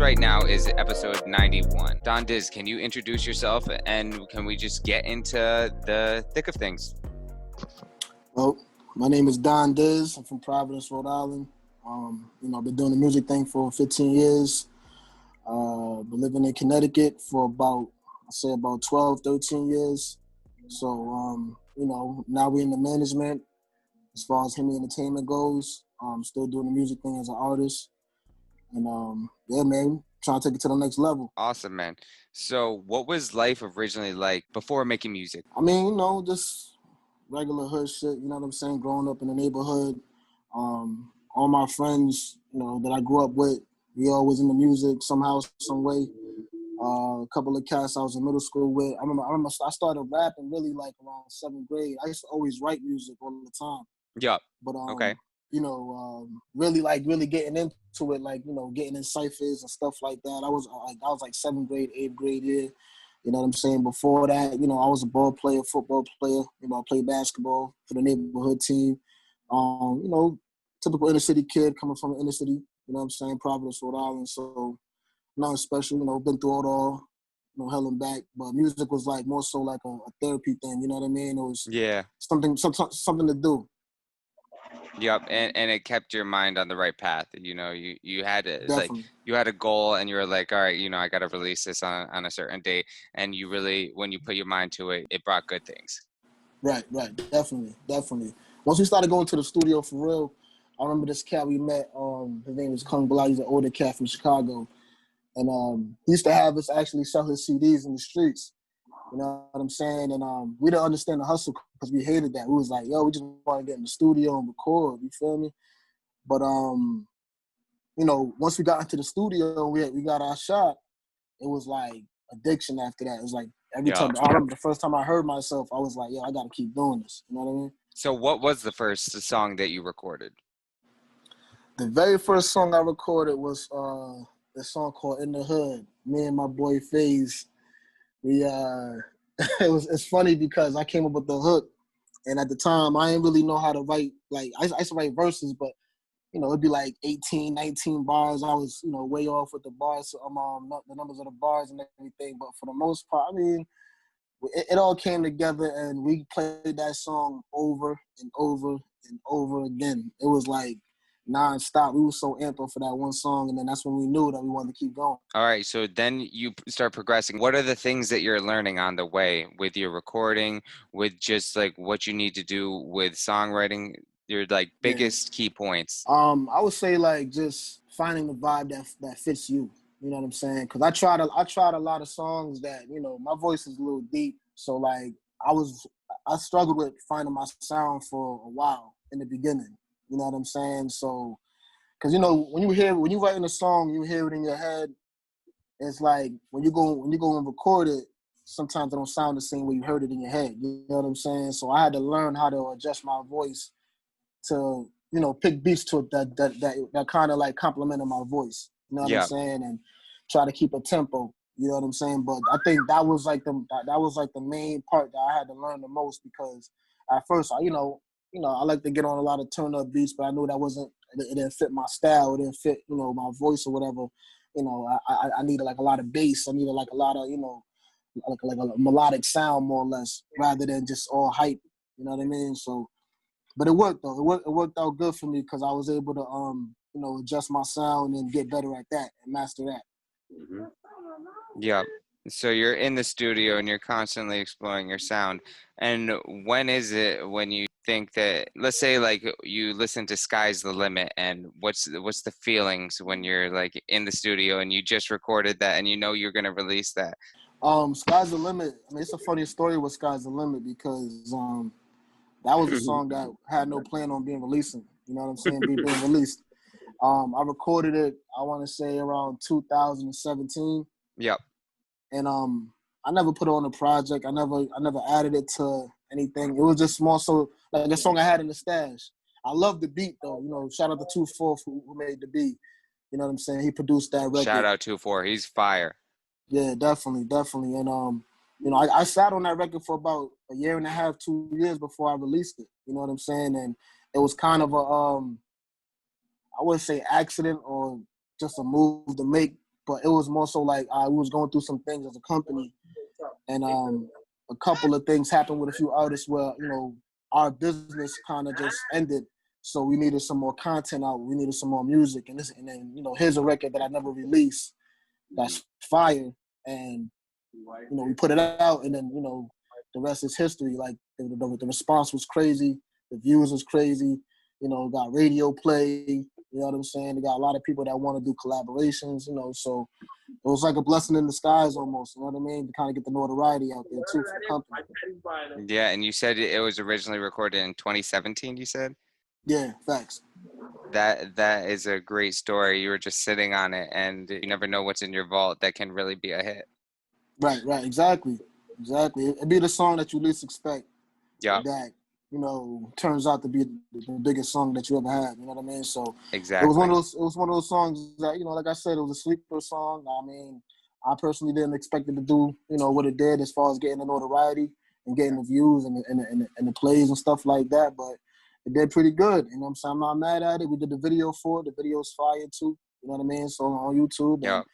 right now is episode 91. Don Diz, can you introduce yourself and can we just get into the thick of things? Well, my name is Don Diz. I'm from Providence, Rhode Island. I've been doing the music thing for 15 years. Been living in Connecticut for about 12, 13 years. So, now we're in the management as far as Himmy Entertainment goes. Still doing the music thing as an artist. And, yeah, man, trying to take it to the next level. Awesome, man. So what was life originally like before making music? I mean, just regular hood shit, you know what I'm saying? Growing up in the neighborhood. All my friends, that I grew up with, we all was in the music somehow, some way. A couple of cats I was in middle school with. I remember I started rapping really like around 7th grade. I used to always write music all the time. Yeah. But Okay. really getting into it, getting in ciphers and stuff like that. I was like 7th grade, 8th grade year. You know what I'm saying? Before that, I was a ball player, football player. I played basketball for the neighborhood team. Typical inner city kid coming from the inner city. You know what I'm saying? Providence, Rhode Island. So nothing special. Been through it all. Hell and back. But music was like more so like a therapy thing. You know what I mean? It was something to do. Yep, and it kept your mind on the right path. You had it like Definitely. you had a goal, and you were like, all right, I got to release this on a certain date. And you really, when you put your mind to it, it brought good things. Right, definitely. Once we started going to the studio for real, I remember this cat we met. His name was Kung Blakk. He's an older cat from Chicago, and he used to have us actually sell his CDs in the streets. You know what I'm saying? And we didn't understand the hustle because we hated that. We was like, yo, we just want to get in the studio and record. You feel me? But once we got into the studio, we got our shot. It was like addiction after that. It was like every time. I remember the first time I heard myself, I was like, yo, I got to keep doing this. You know what I mean? So what was the first song that you recorded? The very first song I recorded was a song called In the Hood. Me and my boy FaZe. It's funny because I came up with the hook, and at the time I didn't really know how to write. Like I used to write verses, but it'd be like 18, 19 bars. I was way off with the bars, the numbers of the bars and everything. But for the most part, I mean, it all came together, and we played that song over and over and over again. It was like nonstop. We were so amped up for that one song, and then that's when we knew that we wanted to keep going. All right, so then you start progressing. What are the things that you're learning on the way with your recording, with just like what you need to do with songwriting, your like biggest key points? I would say like just finding the vibe that fits you. You know what I'm saying? Because I tried a lot of songs that my voice is a little deep, so like I struggled with finding my sound for a while in the beginning. You know what I'm saying? So, because when you writing a song, you hear it in your head. It's like when you go and record it, sometimes it don't sound the same way you heard it in your head. You know what I'm saying? So I had to learn how to adjust my voice to pick beats to it that kind of like complemented my voice. You know what I'm saying? And try to keep a tempo. You know what I'm saying? But I think that was like the main part that I had to learn the most, because at first I like to get on a lot of turn up beats, but I knew it didn't fit my style. It didn't fit my voice or whatever. I needed like a lot of bass. I needed like a lot of like a melodic sound, more or less, rather than just all hype. You know what I mean? So. But it worked though. It worked out good for me because I was able to adjust my sound and get better at that and master that. Mm-hmm. Yeah. So you're in the studio and you're constantly exploring your sound. And when is it when you think that, let's say like you listen to Sky's the Limit, and what's the feelings when you're like in the studio and you just recorded that and you're going to release that? Sky's the Limit. I mean, it's a funny story with Sky's the Limit because that was a song that had no plan on being releasing. You know what I'm saying? Being released. I recorded it, I want to say around 2017. Yep. And I never put it on a project. I never added it to anything. It was just more so like a song I had in the stash. I love the beat though. Shout out to 2-4 who made the beat. You know what I'm saying? He produced that record. Shout out 2-4. He's fire. Yeah, definitely. And I sat on that record for about a year and a half, 2 years before I released it. You know what I'm saying? And it was kind of a I wouldn't say accident or just a move to make, but it was more so like I was going through some things as a company, and a couple of things happened with a few artists where, you know, our business kind of just ended. So we needed some more content out. We needed some more music, and then, you know, here's a record that I never released that's fire, and, you know, we put it out, and then, you know, the rest is history. Like the response was crazy, the views was crazy. You know, got radio play. You know what I'm saying? They got a lot of people that want to do collaborations. You know, so it was like a blessing in disguise almost. You know what I mean? To kind of get the notoriety out there too for the company. Yeah, and you said it was originally recorded in 2017. You said. Yeah, facts. That is a great story. You were just sitting on it, and you never know what's in your vault that can really be a hit. Right, exactly. It'd be the song that you least expect. Yeah. That, you know, turns out to be the biggest song that you ever had. You know what I mean? So exactly. It was one of those songs that, you know, like I said, it was a sleeper song. I mean, I personally didn't expect it to do, you know, what it did as far as getting the notoriety and getting the views and the plays and stuff like that. But it did pretty good. You know what I'm saying? I'm not mad at it. We did the video for it. The video's fire too. You know what I mean? So on YouTube. Yeah. And,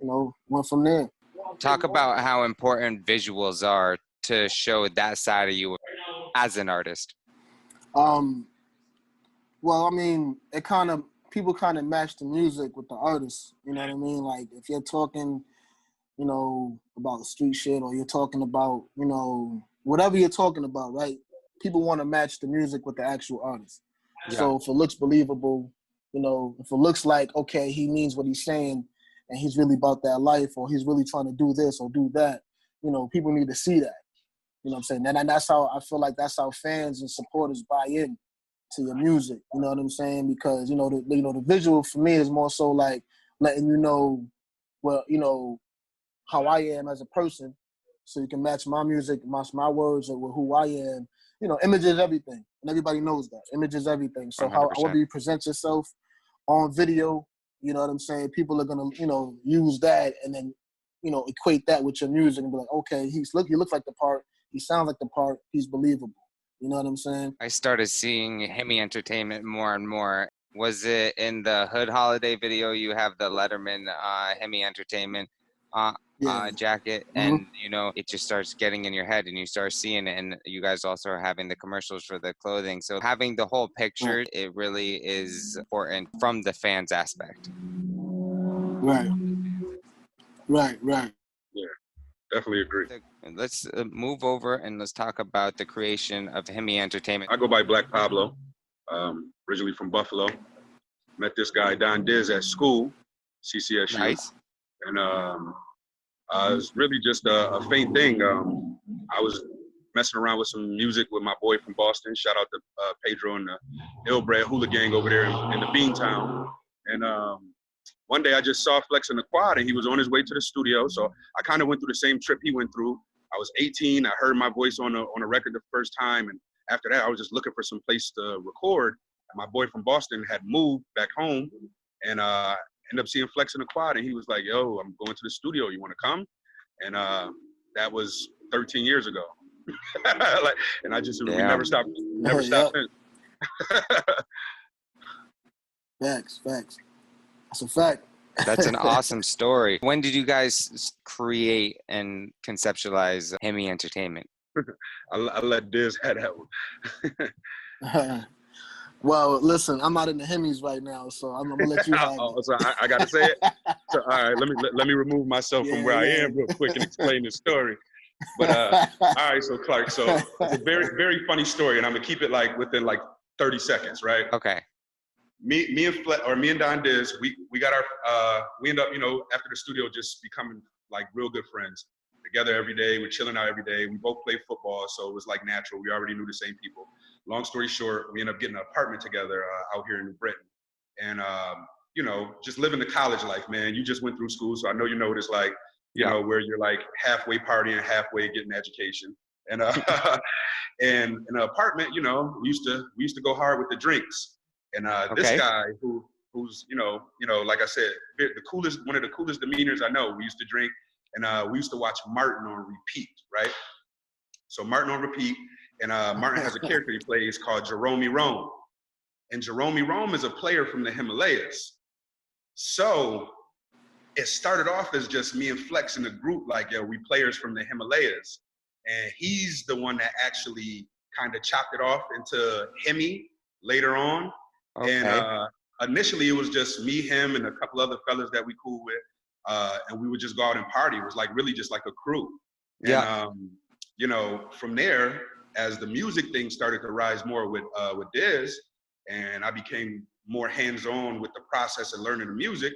you know, went from there. Talk about how important visuals are to show that side of you as an artist. Well, I mean, people kind of match the music with the artist. You know what I mean? Like if you're talking, you know, about street shit, or you're talking about, you know, whatever you're talking about, right? People want to match the music with the actual artist. Yeah. So if it looks believable, you know, if it looks like, okay, he means what he's saying and he's really about that life, or he's really trying to do this or do that, you know, people need to see that. You know what I'm saying? And that's how I feel like that's how fans and supporters buy in to your music. You know what I'm saying? Because, you know, the visual for me is more so like letting you know, well, you know, how I am as a person, so you can match my music, match my words with who I am. You know, image is everything, and everybody knows that. Image is everything. So 100%. however you present yourself on video, you know what I'm saying, people are gonna, you know, use that and then, you know, equate that with your music and be like, okay, he looks like the part, he sounds like the part, he's believable. You know what I'm saying? I started seeing Himmy Entertainment more and more. Was it in the Hood Holiday video? You have the Letterman Himmy Entertainment jacket, and you know, it just starts getting in your head and you start seeing it, and you guys also are having the commercials for the clothing. So having the whole picture, it really is important from the fans aspect. Right. Yeah, definitely agree. Let's move over and let's talk about the creation of Himmy Entertainment. I go by Blakk Pablo, originally from Buffalo. Met this guy, Diz, at school, CCSU. Nice. And it was really just a faint thing. I was messing around with some music with my boy from Boston. Shout out to Pedro and the Illbred Hula Gang over there in the Beantown. And one day I just saw Flex in the quad, and he was on his way to the studio. So I kind of went through the same trip he went through. I was 18. I heard my voice on a record the first time. And after that, I was just looking for some place to record. And my boy from Boston had moved back home, and ended up seeing Flex in the quad. And he was like, yo, I'm going to the studio. You want to come? And that was 13 years ago. Like, and I just we never stopped since. Facts. That's a fact. That's an awesome story. When did you guys create and conceptualize Himmy Entertainment? I let Diz have that one. Well, listen, I'm not in the Himmies right now, so I'm gonna let you have it. So I gotta say it. So all right, let me remove myself from where I am real quick and explain the story. But all right, so Clark, so it's a very, very funny story, and I'm gonna keep it like within like 30 seconds, right? Okay. Me and Don Diz, we got our we end up, you know, after the studio just becoming like real good friends. Together every day, we're chilling out every day. We both play football, so it was like natural. We already knew the same people. Long story short, we end up getting an apartment together out here in New Britain. And, you know, just living the college life, man. You just went through school, so I know you know what it's like, you know, where you're like halfway partying, halfway getting education. And and in an apartment, you know, we used to go hard with the drinks. And this guy who's, you know, like I said, one of the coolest demeanors I know, we used to drink. And we used to watch Martin on repeat, right? So Martin on repeat, and Martin has a character he plays called Jerome Rome. And Jerome Rome is a player from the Himalayas. So it started off as just me and Flex in the group, like, yo, we players from the Himalayas. And he's the one that actually kind of chopped it off into Himmy later on. And Okay. initially it was just me, him, and a couple other fellas that we cool with. And we would just go out and party. It was like really just like a crew. And, Yeah. you know, from there, as the music thing started to rise more with Diz, and I became more hands-on with the process and learning the music,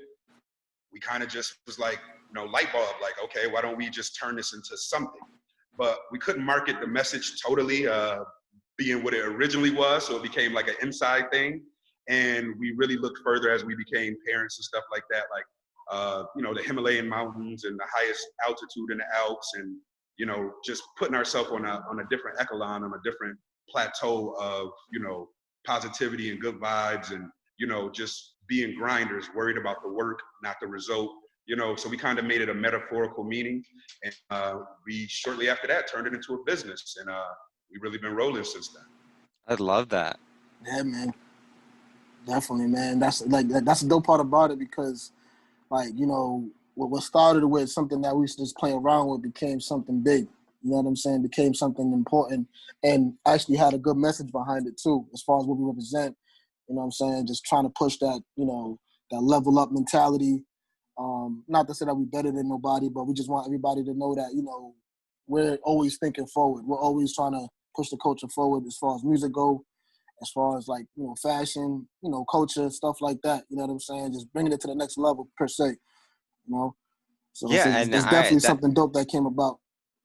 we kind of just was like, you know, light bulb, like, okay, why don't we just turn this into something? But we couldn't market the message totally being what it originally was, so it became like an inside thing. And we really looked further as we became parents and stuff like that, like, you know, the Himalayan mountains and the highest altitude in the Alps, and, you know, just putting ourselves on a different echelon, on a different plateau of, you know, positivity and good vibes, and, you know, just being grinders, worried about the work, not the result. You know, so we kind of made it a metaphorical meaning, and we shortly after that turned it into a business, and we've really been rolling since then. I love that. Yeah, man. Definitely, man. That's the dope part about it, because, like, you know, what started with something that we used to just play around with became something big. You know what I'm saying? Became something important, and actually had a good message behind it too, as far as what we represent. You know what I'm saying? Just trying to push that, you know, that level up mentality. Not to say that we're better than nobody, but we just want everybody to know that, you know, we're always thinking forward. We're always trying to push the culture forward as far as music go, as far as, like, you know, fashion, you know, culture, stuff like that. You know what I'm saying? Just bringing it to the next level per se, you know? So Yeah, and it's definitely something dope that came about.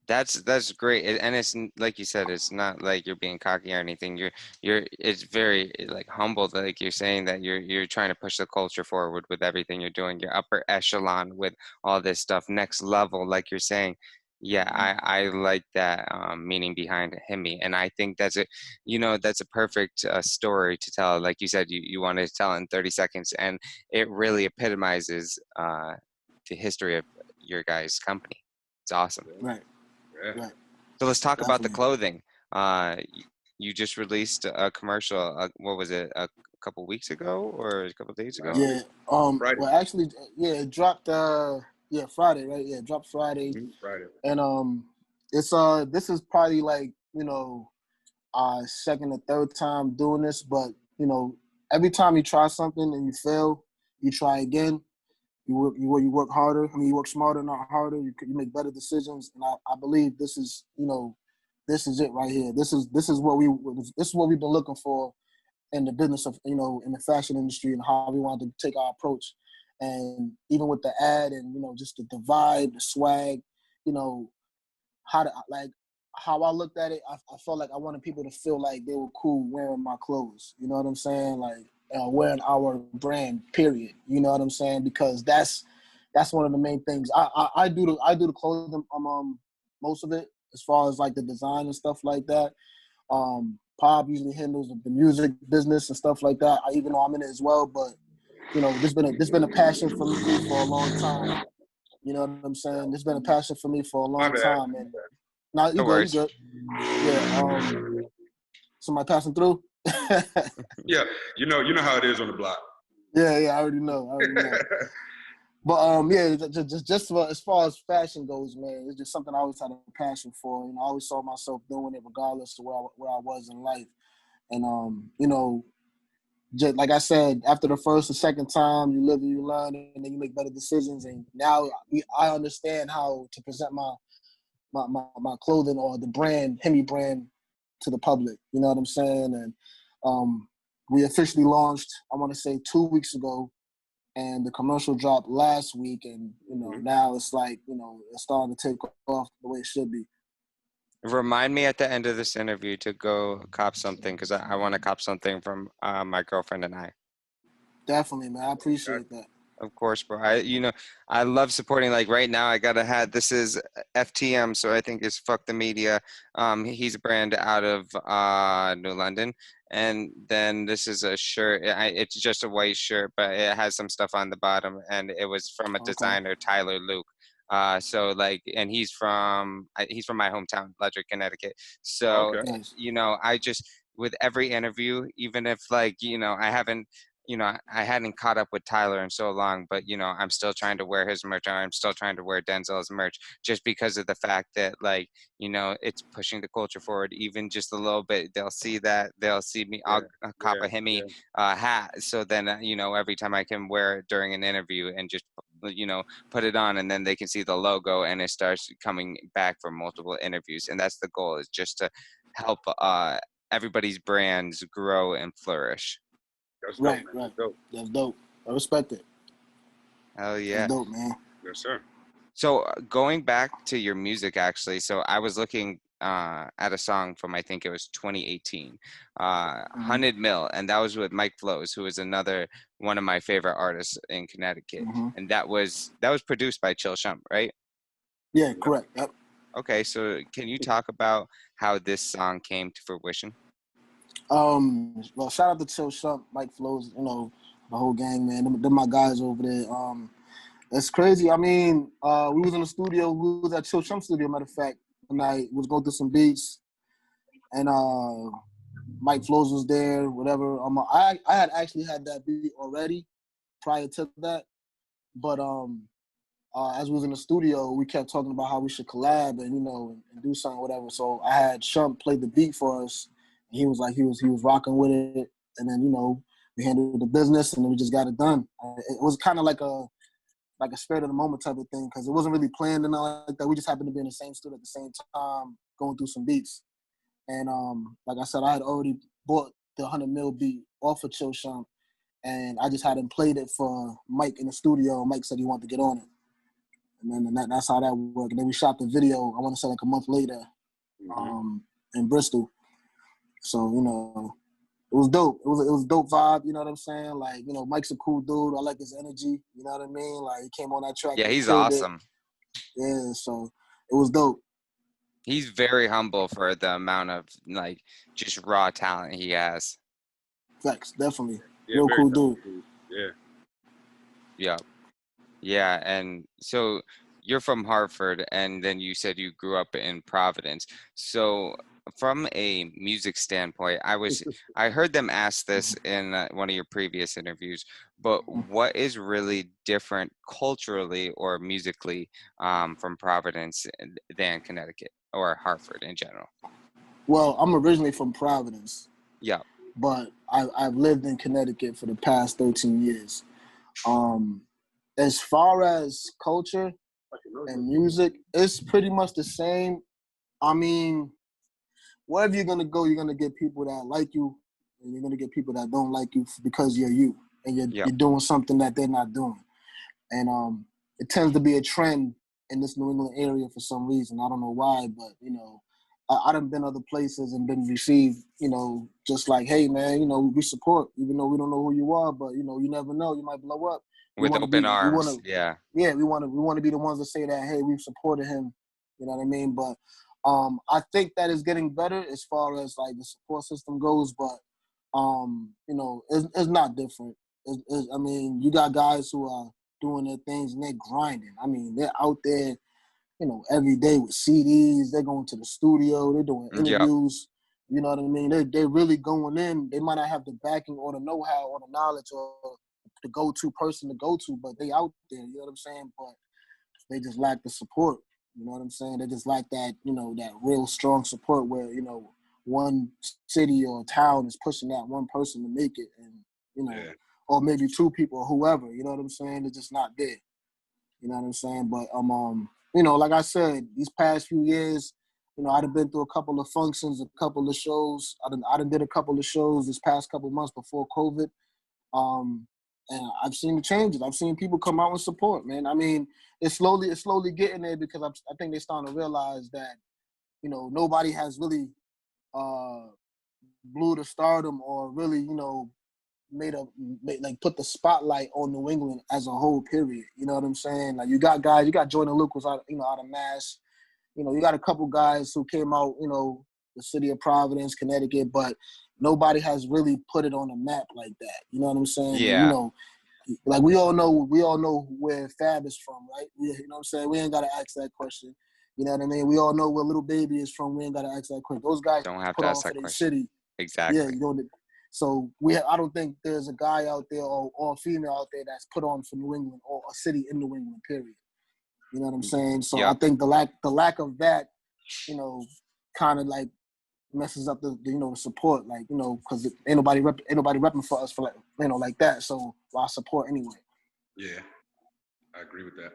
that's great. And it's like you said, it's not like you're being cocky or anything. It's very like humble, like you're saying that you're trying to push the culture forward with everything you're doing. You're upper echelon with all this stuff, next level, like you're saying. Yeah, I like that meaning behind Himmy, and I think that's a perfect story to tell. Like you said, you wanted to tell in 30 seconds, and it really epitomizes the history of your guys' company. It's awesome. Right, Yeah. right. So let's talk about the Definitely. clothing. You just released a commercial. What was it? A couple weeks ago or a couple days ago? Yeah. Friday. Well, actually, yeah, it dropped. Yeah, Friday, right? Yeah, it dropped Friday, Friday. and it's this is probably, like, you know, our second or third time doing this, but, you know, every time you try something and you fail, you try again. You work harder. I mean, you work smarter, not harder. You make better decisions, and I believe this is, you know, this is it right here. This is what we've been looking for in the business of, you know, in the fashion industry, and how we wanted to take our approach. And even with the ad, and, you know, just the vibe, the swag, you know, how I looked at it, I felt like I wanted people to feel like they were cool wearing my clothes. You know what I'm saying? Like, wearing our brand, period. You know what I'm saying? Because that's one of the main things. I do the clothing, most of it, as far as, like, the design and stuff like that. Pop usually handles the music business and stuff like that. Even though I'm in it as well, but, you know, this been a passion for me for a long time. You know what I'm saying? This been a passion for me for a My long bad. time, and now you No good, you worries. good. Yeah. Somebody passing through. Yeah, you know how it is on the block. Yeah, I already know. But yeah, just as far as fashion goes, man, it's just something I always had a passion for. You know, I always saw myself doing it regardless of where I was in life. And you know, just like I said, after the first or second time, you live and you learn, and then you make better decisions. And now I understand how to present my clothing, or the brand, Himmy brand, to the public. You know what I'm saying? And we officially launched, I want to say, 2 weeks ago, and the commercial dropped last week, and, you know, now it's like, you know, it's starting to take off the way it should be. Remind me at the end of this interview to go cop something because I want to cop something from my girlfriend and I. Definitely, man. I appreciate that. Of course, bro. I love supporting. Like right now, I got a hat. This is FTM, so I think it's Fuck the Media. He's a brand out of New London, and then this is a shirt. It's just a white shirt, but it has some stuff on the bottom, and it was from a Okay. designer, Tyler Luke. So like, and he's from my hometown, Ledrick, Connecticut. So Okay. Nice. I just with every interview, even if like I haven't I hadn't caught up with Tyler in so long, but I'm still trying to wear his merch, and I'm still trying to wear Denzel's merch, just because of the fact that, like, it's pushing the culture forward even just a little bit. They'll see that, they'll see me. I'll cop a Himmy hat, so then every time I can wear it during an interview and just put it on, and then they can see the logo, and it starts coming back for multiple interviews. And that's the goal, is just to help everybody's brands grow and flourish. That's Right, dope, man. right. That's dope. That's dope. I respect it. Oh yeah. That's dope, man. Yes, sir. So going back to your music, actually, so I was looking at a song from, I think it was 2018, 100 Mil, and that was with Mike Flows, who is another one of my favorite artists in Connecticut, and that was produced by Chill Shump, right? Yeah, correct. Yep. Okay, so can you talk about how this song came to fruition? Well, shout out to Chill Shump, Mike Flows, the whole gang, man. They're my guys over there. It's crazy. I mean, we was in the studio. We was at Chill Shump studio, matter of fact, and I was going through some beats, and Mike Flows was there, whatever. I had actually had that beat already prior to that, but as we was in the studio, we kept talking about how we should collab and and do something, whatever. So I had Shump play the beat for us. And he was like, he was rocking with it, and then we handled the business, and then we just got it done. It was kind of like a spirit of the moment type of thing, because it wasn't really planned and all like that. We just happened to be in the same studio at the same time, going through some beats. And like I said, I had already bought the 100 Mil beat off of Chill Shump, and I just hadn't played it for Mike in the studio. Mike said he wanted to get on it. And then that's how that worked. And then we shot the video, I want to say like a month later, in Bristol. So, it was dope. It was a dope vibe, you know what I'm saying? Like, Mike's a cool dude. I like his energy, you know what I mean? Like, he came on that track. Yeah, and he's killed awesome. It. Yeah, so it was dope. He's very humble for the amount of, like, just raw talent he has. Facts, definitely. Yeah, real cool dude. Yeah. Yeah. Yeah, and so you're from Hartford, and then you said you grew up in Providence. So from a music standpoint, I heard them ask this in one of your previous interviews, but what is really different culturally or musically from Providence than Connecticut or Hartford in general? Well, I'm originally from Providence. Yeah. But I've lived in Connecticut for the past 13 years. As far as culture and music, it's pretty much the same. I mean, wherever you're gonna go, you're gonna get people that like you, and you're gonna get people that don't like you because you're you, and you're doing something that they're not doing. And it tends to be a trend in this New England area for some reason. I don't know why, but I done been other places and been received, just like, hey man, we support, even though we don't know who you are, but you never know, you might blow up. With open arms, yeah. Yeah, we want to be the ones that say that, hey, we've supported him, you know what I mean? But I think that is getting better as far as like the support system goes, but it's not different. I mean, you got guys who are doing their things and they're grinding. I mean, they're out there, every day with CDs. They're going to the studio. They're doing interviews. You know what I mean? They're really going in. They might not have the backing or the know-how or the knowledge or the go-to person to go to, but they out there. You know what I'm saying? But they just lack the support. You know what I'm saying? They just lack that, that real strong support where, one city or town is pushing that one person to make it, and or maybe two people or whoever. You know what I'm saying? They're just not there. You know what I'm saying? But like I said, these past few years, I've been through a couple of functions, a couple of shows. I done did a couple of shows this past couple of months before COVID. And I've seen the changes. I've seen people come out and support, man. I mean, it's slowly getting there, because I think they're starting to realize that, nobody has really blew to stardom or really, put the spotlight on New England as a whole, period. You know what I'm saying? Like, you got guys, you got Jordan Lucas out of Mass. You got a couple guys who came out, the city of Providence, Connecticut, but nobody has really put it on the map like that. You know what I'm saying? Yeah. And, like we all know where Fab is from, right? You know what I'm saying? We ain't gotta ask that question. You know what I mean? We all know where Little Baby is from. We ain't gotta ask that question. Those guys Don't have put to on ask for that their question. city. Exactly. Yeah, So I don't think there's a guy out there or a female out there that's put on for New England or a city in New England, period. You know what I'm saying? So Yeah. I think the lack of that, you know, kind of like messes up the you know, the support, like, you know, because ain't nobody repping for us for, like, you know, like that. So why support anyway? Yeah, I agree with that.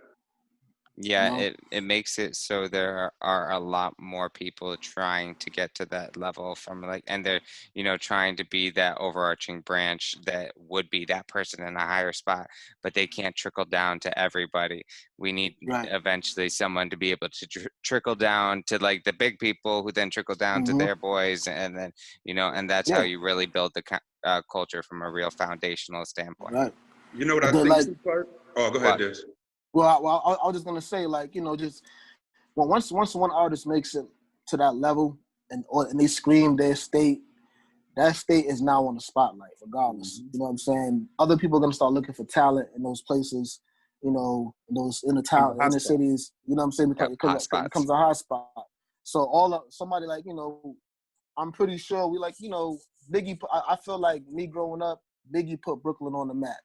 Yeah, You know? it makes it so there are a lot more people trying to get to that level from, like, and they're, you know, trying to be that overarching branch that would be that person in a higher spot, but they can't trickle down to everybody. We need Right. eventually someone to be able to trickle down to, like, the big people who then trickle down to Mhm. their boys, and then, you know, and that's how Yeah. you really build the culture from a real foundational standpoint. Right. You know what But I then, think like, too, Clark? Oh, go ahead, But Diz. well, I was just gonna say, like, you know, just once one artist makes it to that level and they scream their state, that state is now on the spotlight, regardless. You know what I'm saying? Other people are gonna start looking for talent in those places, you know, those inner cities. You know what I'm saying? yep, Because hot it spots. becomes a hot spot. So somebody like, you know, I'm pretty sure we, like, you know, Biggie. I feel like me growing up, Biggie put Brooklyn on the map.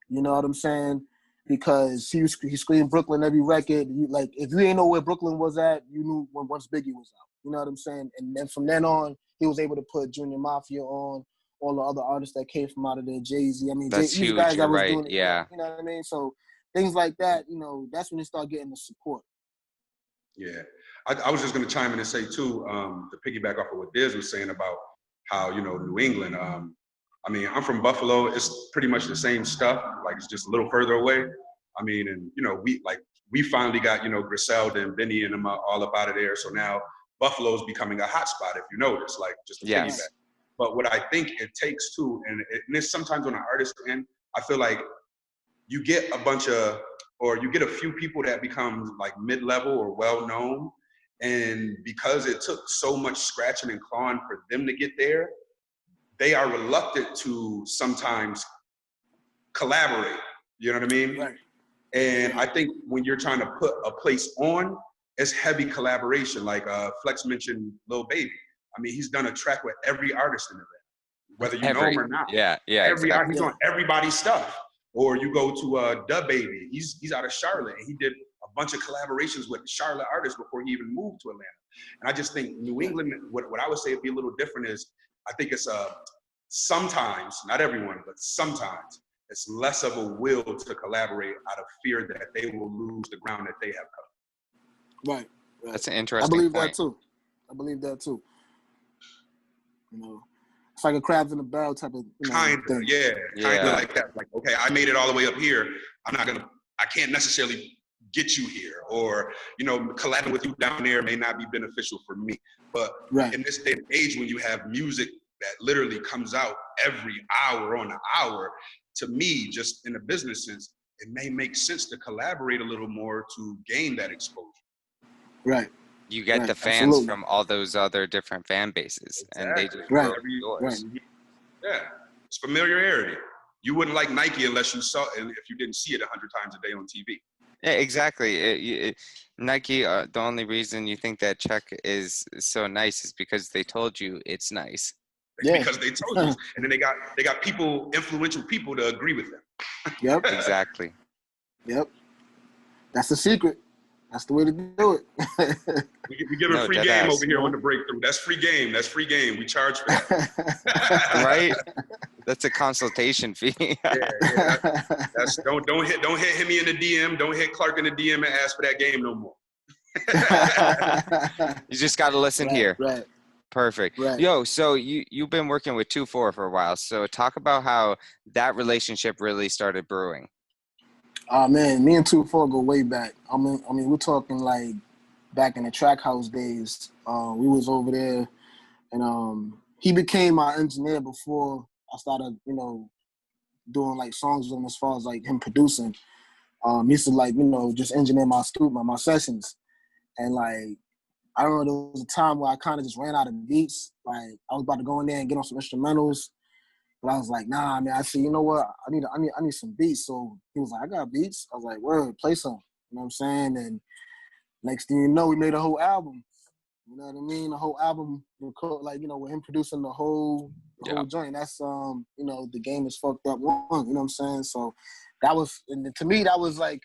You know what I'm saying? Because he screamed Brooklyn every record. Like, if you ain't know where Brooklyn was at, you knew once Biggie was out. You know what I'm saying? And then from then on, he was able to put Junior Mafia on, all the other artists that came from out of there, Jay-Z. I mean, That's these huge. guys You're that was right. doing it. Yeah. You know what I mean? So things like that, you know, that's when you start getting the support. Yeah, I was just going to chime in and say too, to piggyback off of what Diz was saying about how, you know, New England. I mean, I'm from Buffalo. It's pretty much the same stuff. Like, it's just a little further away. I mean, and you know, we finally got, you know, Griselda and Benny and them all up out of there. So now Buffalo's becoming a hot spot, if you notice, like, just to Yes. piggyback. But what I think it takes too, and it's sometimes on an artist end, I feel like you get you get a few people that become like mid-level or well-known, and because it took so much scratching and clawing for them to get there, they are reluctant to sometimes collaborate. You know what I mean? Right. And I think when you're trying to put a place on, it's heavy collaboration. Like Flex mentioned Lil Baby. I mean, he's done a track with every artist in the band, whether you know him or not. Yeah, exactly. He's on everybody's stuff. Or you go to Da Baby. He's out of Charlotte, and he did a bunch of collaborations with Charlotte artists before he even moved to Atlanta. And I just think New England, what I would say would be a little different is, I think it's sometimes, not everyone, but sometimes, it's less of a will to collaborate out of fear that they will lose the ground that they have covered. Right. That's an I interesting believe point. that too. You know, it's like a crabs in a barrel type of, you know, Kinda, thing. kinda like that. Like, okay, I made it all the way up here. I can't necessarily get you here, or, you know, collabing with you down there may not be beneficial for me. But in this day and age, when you have music that literally comes out every hour on the hour, to me, just in a business sense, it may make sense to collaborate a little more to gain that exposure. Right. You get the fans Absolutely. from all those other different fan bases, and they just Right. grow yours. Yeah, it's familiarity. You wouldn't like Nike unless you saw it, if you didn't see it 100 times a day on TV. Yeah, exactly. Nike, the only reason you think that check is so nice is because they told you it's nice. Yeah. Because they told you, and then they got people, influential people, to agree with them. Yep. Exactly. Yep. That's the secret. That's the way to do it. We give a free game over here on the breakthrough. That's free game. That's free game. We charge for that. Right? That's a consultation fee. That's don't hit Himmy in the DM. Don't hit Clark in the DM and ask for that game no more. You just got to listen here. Right. Perfect. Right. Yo, so you've been working with 2-4 for a while. So talk about how that relationship really started brewing. Man, me and 2-4 go way back. I mean, we're talking like back in the track house days. We was over there, and he became my engineer before I started, you know, doing like songs with him, as far as like him producing. He used to, like, you know, just engineer my sessions, and like, I don't know, there was a time where I kind of just ran out of beats. Like, I was about to go in there and get on some instrumentals. But I was like, nah, man. I said, you know what? I need some beats. So he was like, I got beats. I was like, word, play some. You know what I'm saying? And next thing you know, we made a whole album. You know what I mean? The whole album, like, with him producing the whole Yeah. joint. That's the game is fucked up one. You know what I'm saying? So that was, and to me, that was like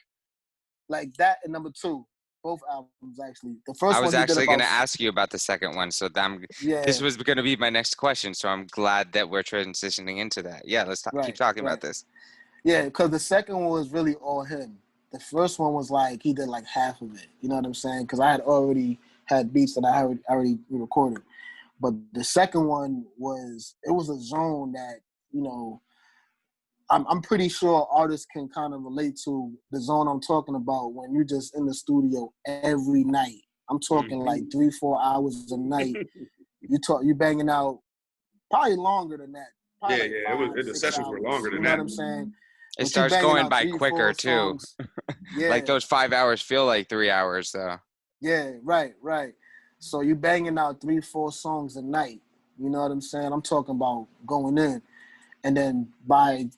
that and number two, both albums actually. The first I was one he did actually going about to ask you about the second one, so this yeah, was going to be my next question. So I'm glad that we're transitioning into that. Yeah, let's keep right, talking right. about this. Yeah, because the second one was really all him. The first one was like he did like half of it. You know what I'm saying? Because I had already had beats that I had already recorded. But the second one was a zone that I'm pretty sure artists can kind of relate to the zone I'm talking about when you're just in the studio every night. I'm talking like 3-4 hours a night. You banging out probably longer than that. Yeah, Probably like yeah. five, The six sessions were hours. longer You than know what that. I'm saying? It But you starts banging going out by three, quicker four too. songs. Yeah. Like those 5 hours feel like 3 hours though. Yeah, right. So you banging out 3-4 songs a night. You know what I'm saying? I'm talking about going in. And then by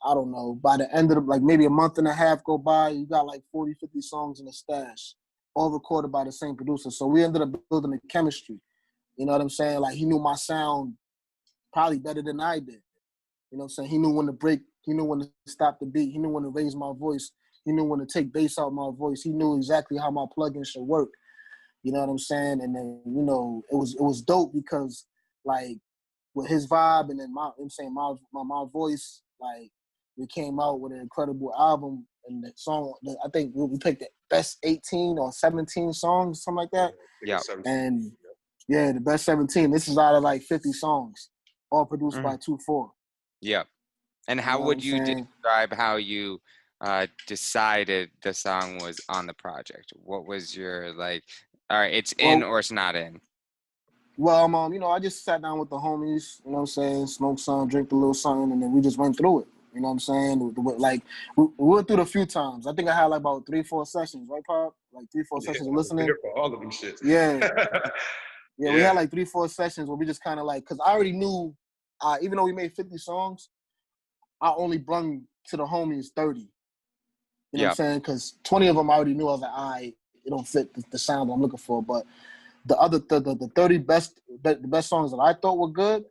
the end of like maybe a month and a half go by, you got like 40, 50 songs in the stash, all recorded by the same producer. So we ended up building a chemistry. You know what I'm saying? Like he knew my sound probably better than I did. You know what I'm saying? He knew when to break, he knew when to stop the beat, he knew when to raise my voice, he knew when to take bass out my voice, he knew exactly how my plugin should work. You know what I'm saying? And then, it was dope because like with his vibe and then my voice, like we came out with an incredible album and the song, I think we picked the best 18 or 17 songs, something like that. Yeah. And yeah, the best 17. This is out of like 50 songs, all produced by 2-4. Yeah. And You know how what I'm would you saying? describe how you decided the song was on the project? What was your all right, it's in Well, or it's not in? I just sat down with the homies, you know what I'm saying, smoked some, drink a little something, and then we just went through it. You know what I'm saying? Like, we went through it a few times. I think I had like about 3-4 sessions, right, Pop? Like 3-4 Yeah, sessions of I was listening. there for all of them shits. Yeah. Yeah, we Yeah. had like 3-4 sessions where we just kind of like, because I already knew, even though we made 50 songs, I only brung to the homies 30. You know what I'm Yeah. saying? Because 20 of them I already knew. I was like, it don't fit the sound I'm looking for. But the other, the 30 the best songs that I thought were good,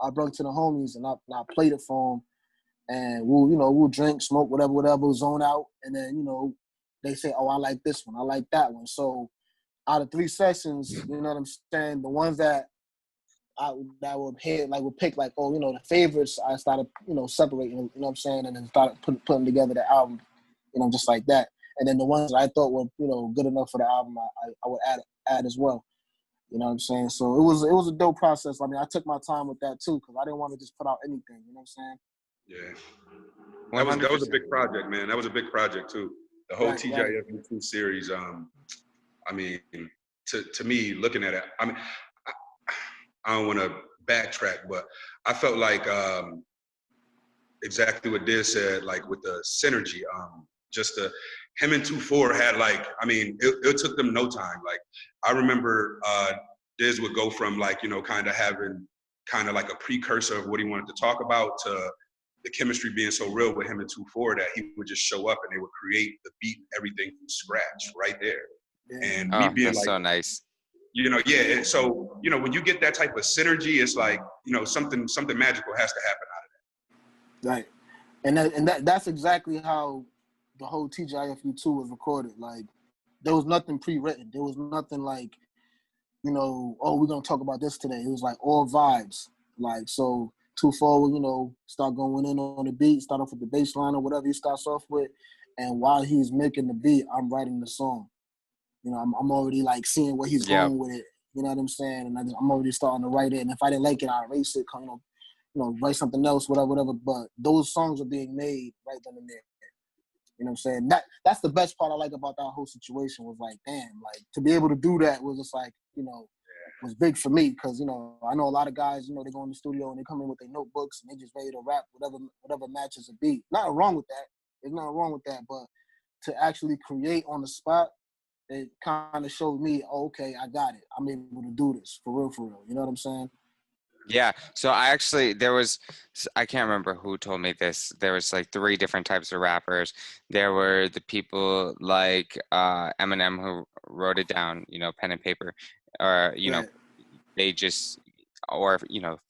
I brought to the homies and I played it for them. And we'll drink, smoke, whatever, zone out. And then, they say, oh, I like this one. I like that one. So out of 3 sessions, you know what I'm saying? The ones that would hit, like would pick like, the favorites, I started, separating, you know what I'm saying? And then started putting together the album, just like that. And then the ones that I thought were, good enough for the album, I would add as well. You know what I'm saying? So it was a dope process. I mean, I took my time with that too, because I didn't want to just put out anything. You know what I'm saying? Yeah. That was a 100%. big project, man. That was a big project too. The whole Right. TGIF series. I mean, to me, looking at it, I mean, I don't want to backtrack, but I felt like exactly what Diz said, like with the synergy. Him and 2-4 had like, I mean, it took them no time. Like I remember Diz would go from like, kind of having kind of like a precursor of what he wanted to talk about to the chemistry being so real with him and 2-4 that he would just show up and they would create the beat, everything from scratch right there. Yeah. And me being That's like, so nice. yeah. So, when you get that type of synergy, it's like, something magical has to happen out of that. Right. And that's exactly how the whole TGIFU2 was recorded. Like, there was nothing pre-written. There was nothing like, oh, we're going to talk about this today. It was like all vibes. Like, so 2-4 will, start going in on the beat, start off with the bass line or whatever he starts off with. And while he's making the beat, I'm writing the song. I'm already like seeing where he's Yeah. going with it. You know what I'm saying? And I'm already starting to write it. And if I didn't like it, I'll erase it, write something else, whatever. But those songs are being made right then and there. You know what I'm saying? That's the best part I like about that whole situation was like, damn, like to be able to do that was just like, was big for me because, I know a lot of guys, they go in the studio and they come in with their notebooks and they just ready to rap whatever matches a beat. Nothing wrong with that. There's nothing wrong with that. But to actually create on the spot, it kind of showed me, oh, okay, I got it. I'm able to do this for real. You know what I'm saying? Yeah. So I can't remember who told me this. There was like 3 different types of rappers. There were the people like Eminem who wrote it down, pen and paper. or Right. they just, or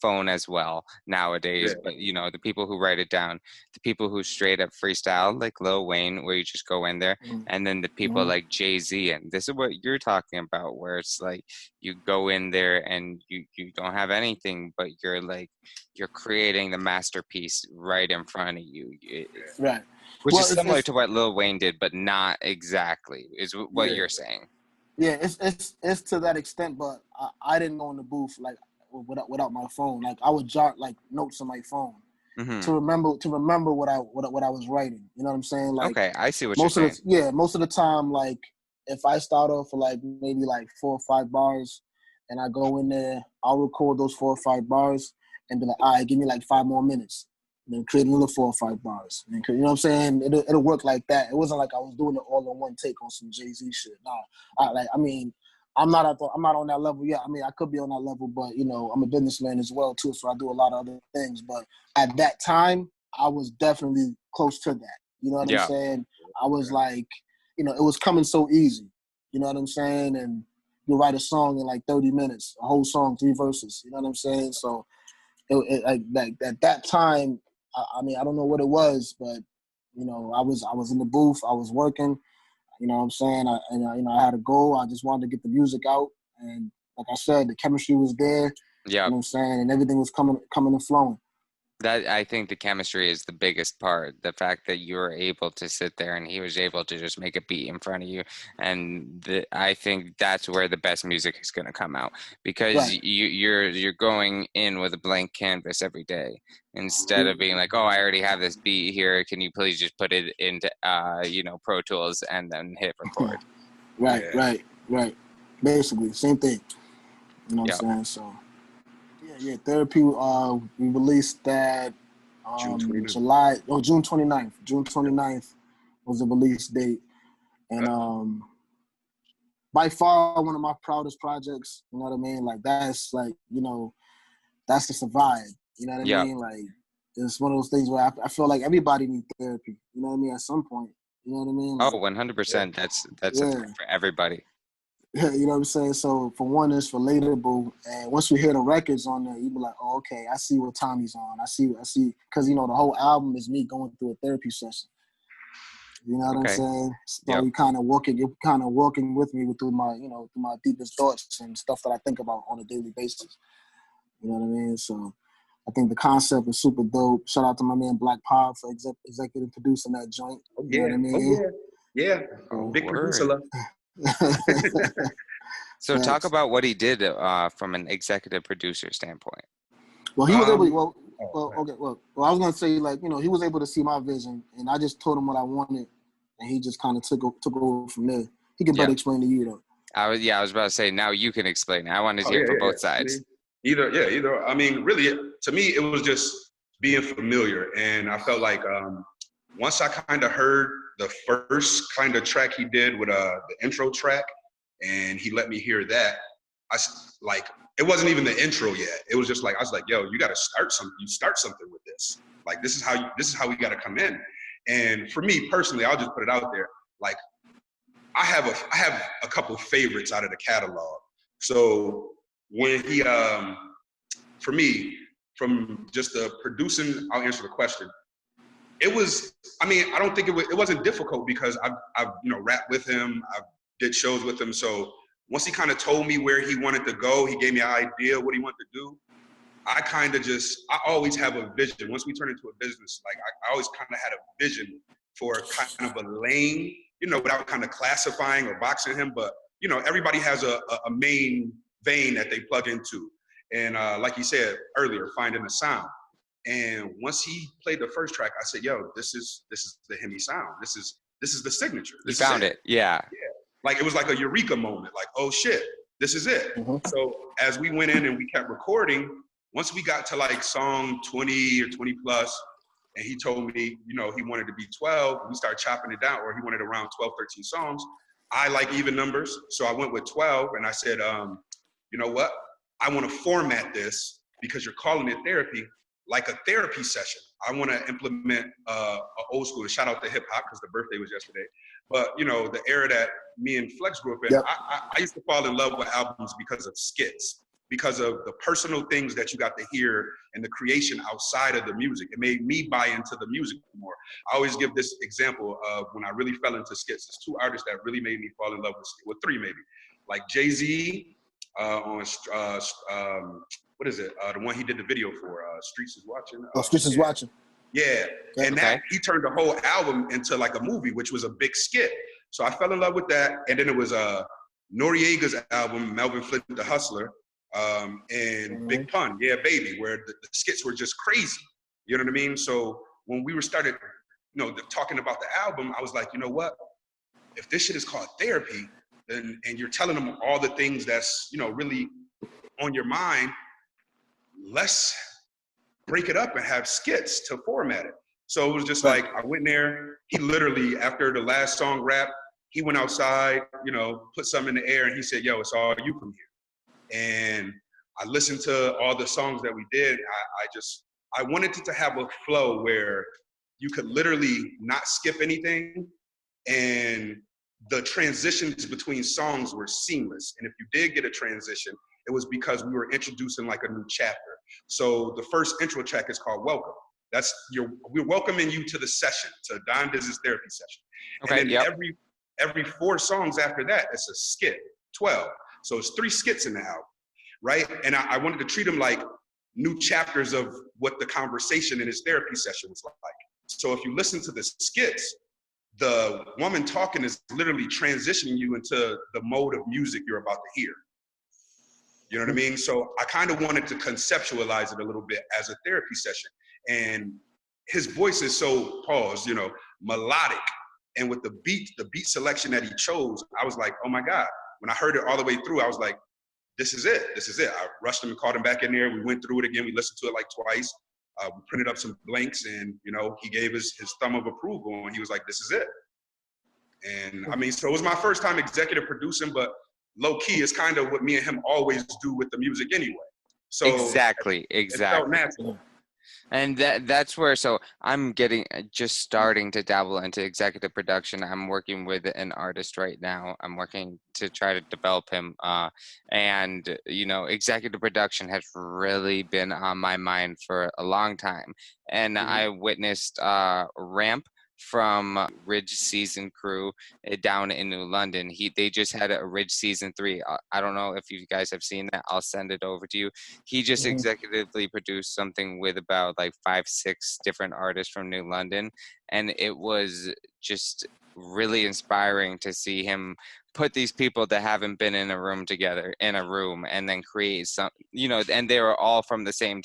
phone as well Yeah. nowadays. But the people who write it down, the people who straight up freestyle like Lil Wayne, where you just go in there, and then the people Mm-hmm. like Jay-Z, and this is what you're talking about, where it's like you go in there and you don't have anything, but you're creating the masterpiece right in front of you. Right. Which Well, is similar to what Lil Wayne did, but not exactly, is what yeah, you're saying. yeah. It's to that extent, but I didn't go in the booth like without my phone. Like I would jot like notes on my phone Hmm. to remember what I was writing. You know what I'm saying? Like Okay, I see what you're saying. most of the time, like if I start off with like maybe like 4 or 5 bars, and I go in there, I'll record those 4 or 5 bars and be like, all right, give me like 5 more minutes. And then create another 4 or 5 bars. And you know what I'm saying? It'll work like that. It wasn't like I was doing it all in one take on some Jay-Z shit. Nah, I'm not on that level yet. I mean, I could be on that level, but I'm a businessman as well too, so I do a lot of other things. But at that time, I was definitely close to that. You know what I'm Yeah. saying? I was like, it was coming so easy. You know what I'm saying? And you write a song in like 30 minutes, a whole song, 3 verses. You know what I'm saying? So like at that time, I mean, I don't know what it was, but I was in the booth, I was working. You know what I'm saying? I had a goal. I just wanted to get the music out, and like I said, the chemistry was there. Yeah. You know what I'm saying? And everything was coming and flowing. That, I think the chemistry is the biggest part. The fact that you were able to sit there and he was able to just make a beat in front of you, and I think that's where the best music is going to come out, because Right. you're going in with a blank canvas every day, instead of being like, oh, I already have this beat here. Can you please just put it into Pro Tools and then hit record? Right. Basically, same thing. You know what Yeah. I'm saying? So. Yeah, Therapy, we released that June 29th. June 29th. June 29th was the release date. And by far one of my proudest projects, you know what I mean? Like that's like, that's just a vibe. You know what I Yeah. mean? Like it's one of those things where I feel like everybody needs therapy. You know what I mean? At some point. You know what I mean? Oh, Like, 100%. That's a yeah. thing for everybody. You know what I'm saying? So for one, it's relatable, and once we hear the records on there, you be like, "Oh, okay, I see what Tommy's on. I see," because the whole album is me going through a therapy session. You know what I'm Okay. saying? So Yep. you're kind of walking with me through my deepest thoughts and stuff that I think about on a daily basis. You know what I mean? So I think the concept is super dope. Shout out to my man Blakk Pablo for executive producing that joint. You know what I mean? Yeah. Oh, Big producer. word. So talk Facts. about what he did from an executive producer standpoint. Well, he was able to, Okay. I was gonna say, like, he was able to see my vision, and I just told him what I wanted, and he just kind of took over from there. He can better Yeah. explain to you though. I was about to say, now you can explain it. I wanted to hear from both sides. Either. I mean, really, to me, it was just being familiar, and I felt like once I kind of heard the first kind of track he did with the intro track, and he let me hear that, it wasn't even the intro yet. It was just like I was like, yo, you got to start something. You start something with this. Like this is how we got to come in. And for me personally, I'll just put it out there. Like I have a couple favorites out of the catalog. So when he for me, from just the producing, I'll answer the question. It was, I mean, I don't think it wasn't difficult because I've rapped with him, I did shows with him. So once he kind of told me where he wanted to go, he gave me an idea what he wanted to do. I always have a vision. Once we turn into a business, like I always kind of had a vision for kind of a lane, without kind of classifying or boxing him, but everybody has a main vein that they plug into. And like you said earlier, finding a sound. And once he played the first track, I said, yo, this is the Himmy sound. This is the signature. You found it. Yeah. Like it was like a eureka moment. Like, oh shit, this is it. Mm-hmm. So as we went in and we kept recording, once we got to like song 20 or 20 plus, and he told me, he wanted to be 12, we started chopping it down, or he wanted around 12, 13 songs. I like even numbers. So I went with 12 and I said, you know what? I want to format this because you're calling it therapy, like a therapy session. I want to implement a old school. Shout out to hip hop because the birthday was yesterday. But you know, the era that me and Flex grew up in, Yep. I used to fall in love with albums because of skits, because of the personal things that you got to hear and the creation outside of the music. It made me buy into the music more. I always give this example of when I really fell into skits. There's two artists that really made me fall in love with skits. Well, three maybe. Like Jay-Z on, what is it? The one he did the video for, Streets is Watching. Streets is Watching. Yeah, and that he turned the whole album into like a movie, which was a big skit. So I fell in love with that. And then it was Noriega's album, Melvin Flint the Hustler, and Big Pun, Yeah Baby, where the skits were just crazy. You know what I mean? So when we started, you know, talking about the album, I was like, you know what? If this shit is called therapy, and you're telling them all the things that's, you know, really on your mind, let's break it up and have skits to format it. So it was just like, I went there, he literally, after the last song rap, he went outside, you know, put something in the air, and he said, yo, it's all you from here. And I listened to all the songs that we did. I wanted it to have a flow where you could literally not skip anything, and the transitions between songs were seamless. And if you did get a transition, it was because we were introducing like a new chapter. So the first intro track is called Welcome. We're welcoming you to the session, to Don Diz's therapy session. Okay, and then every 4 songs after that, it's a skit, 12. So it's 3 skits in the album, right? And I wanted to treat them like new chapters of what the conversation in his therapy session was like. So if you listen to the skits, the woman talking is literally transitioning you into the mode of music you're about to hear. You know what I mean? So I kind of wanted to conceptualize it a little bit as a therapy session. And his voice is so, you know, melodic. And with the beat selection that he chose, I was like, oh my God. When I heard it all the way through, I was like, this is it. I rushed him and called him back in there. We went through it again. We listened to it like twice. We printed up some blanks, and, you know, he gave us his thumb of approval, and he was like, this is it. And I mean, so it was my first time executive producing, but low key is kind of what me and him always do with the music anyway. So exactly. It felt natural. And that's where, so I'm just starting to dabble into executive production. I'm working with an artist right now. I'm working to try to develop him. And, you know, executive production has really been on my mind for a long time. And I witnessed Ramp from Ridge Season Crew down in New London. They just had a Ridge Season 3. I don't know if you guys have seen that. I'll send it over to you. He just executively produced something with about like 5-6 different artists from New London, and it was just really inspiring to see him put these people that haven't been in a room together in a room and then create some, you know, and they were all from the same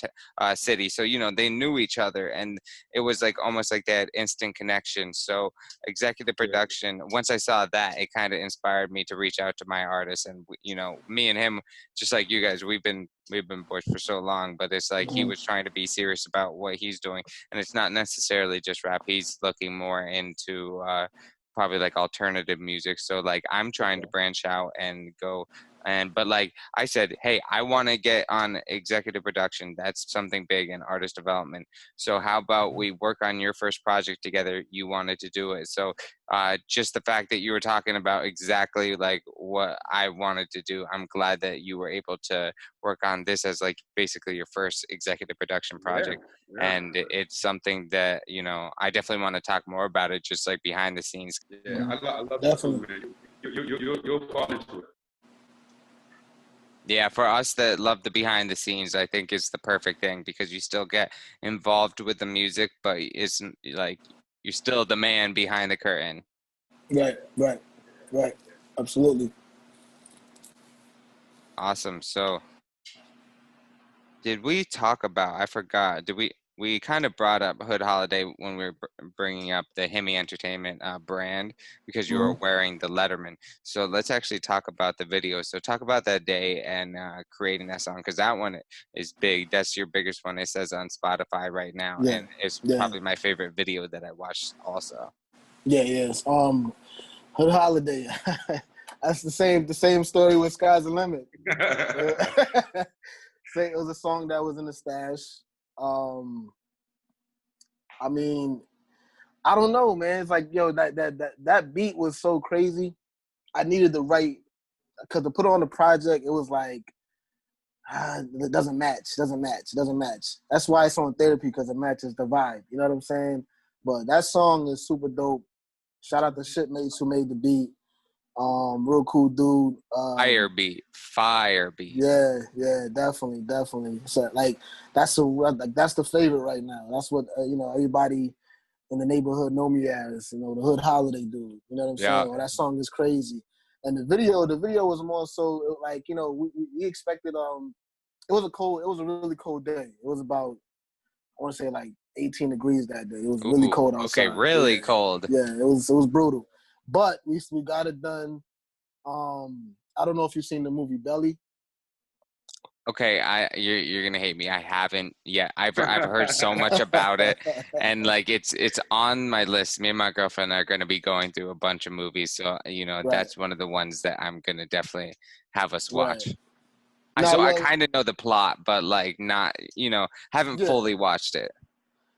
city. So, you know, they knew each other, and it was like almost like that instant connection. So executive production, once I saw that, it kind of inspired me to reach out to my artists. And, you know, me and him, just like you guys, we've been boys for so long, but it's like he was trying to be serious about what he's doing. And it's not necessarily just rap. He's looking more into probably like alternative music. So like I'm trying to branch out and go, but like I said, hey, I want to get on executive production. That's something big in artist development. So how about we work on your first project together? You wanted to do it. So just the fact that you were talking about exactly like what I wanted to do, I'm glad that you were able to work on this as like basically your first executive production project. And it's something that, you know, I definitely want to talk more about it, just like behind the scenes. Yeah, I love Definitely. You'll fall into it. Yeah, for us that love the behind the scenes, I think is the perfect thing, because you still get involved with the music, but it's like you're still the man behind the curtain. Right. Absolutely. Awesome. So did we talk about, I forgot, we kind of brought up Hood Holiday when we were bringing up the Himmy Entertainment brand, because you were wearing the Letterman. So let's actually talk about the video. So talk about that day and creating that song, because that one is big. That's your biggest one. It says on Spotify right now, and it's probably my favorite video that I watched also. Yes. Hood Holiday. That's the same story with Sky's the Limit. It was a song that was in the stash. I mean, I don't know, man. It's like, yo, that beat was so crazy. I needed the right, because to put on the project, it was like, it doesn't match. That's why it's on Therapy, because it matches the vibe. You know what I'm saying? But that song is super dope. Shout out to Shipmates who made the beat. Real cool dude. Fire beat. Yeah, definitely. So like that's the favorite right now. That's what everybody in the neighborhood know me as, the hood holiday dude. You know what I'm saying? Well, that song is crazy. And the video was more so like, we expected it was a really cold day. It was about, I want to say like 18 degrees that day. It was really cold outside. Okay, really cold. Yeah, it was brutal. But we got it done. I don't know if you've seen the movie Belly. Okay, you're gonna hate me. I haven't yet. I've heard so much about it, and like it's on my list. Me and my girlfriend are gonna be going through a bunch of movies, so Right. that's one of the ones that I'm gonna definitely have us watch. Right. I kind of know the plot, but like not, haven't fully watched it.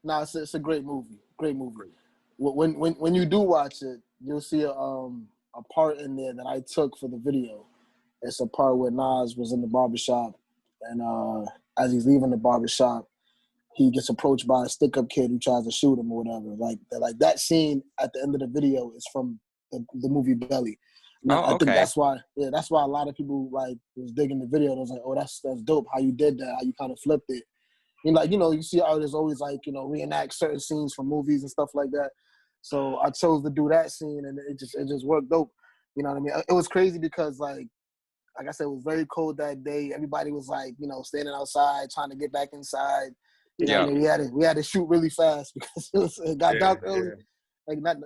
No, it's a great movie. Great movie. When you do watch it, you'll see a part in there that I took for the video. It's a part where Nas was in the barbershop, and as he's leaving the barbershop, he gets approached by a stick-up kid who tries to shoot him or whatever. Like that scene at the end of the video is from the movie Belly. Now, I think that's why a lot of people like was digging the video. They was like, oh, that's dope. How you did that? How you kind of flipped it? You see how there's always like, reenact certain scenes from movies and stuff like that. So I chose to do that scene, and it just worked dope. You know what I mean? It was crazy because like I said, it was very cold that day. Everybody was like, standing outside trying to get back inside. What I mean? We had to shoot really fast because it got dark early. Like not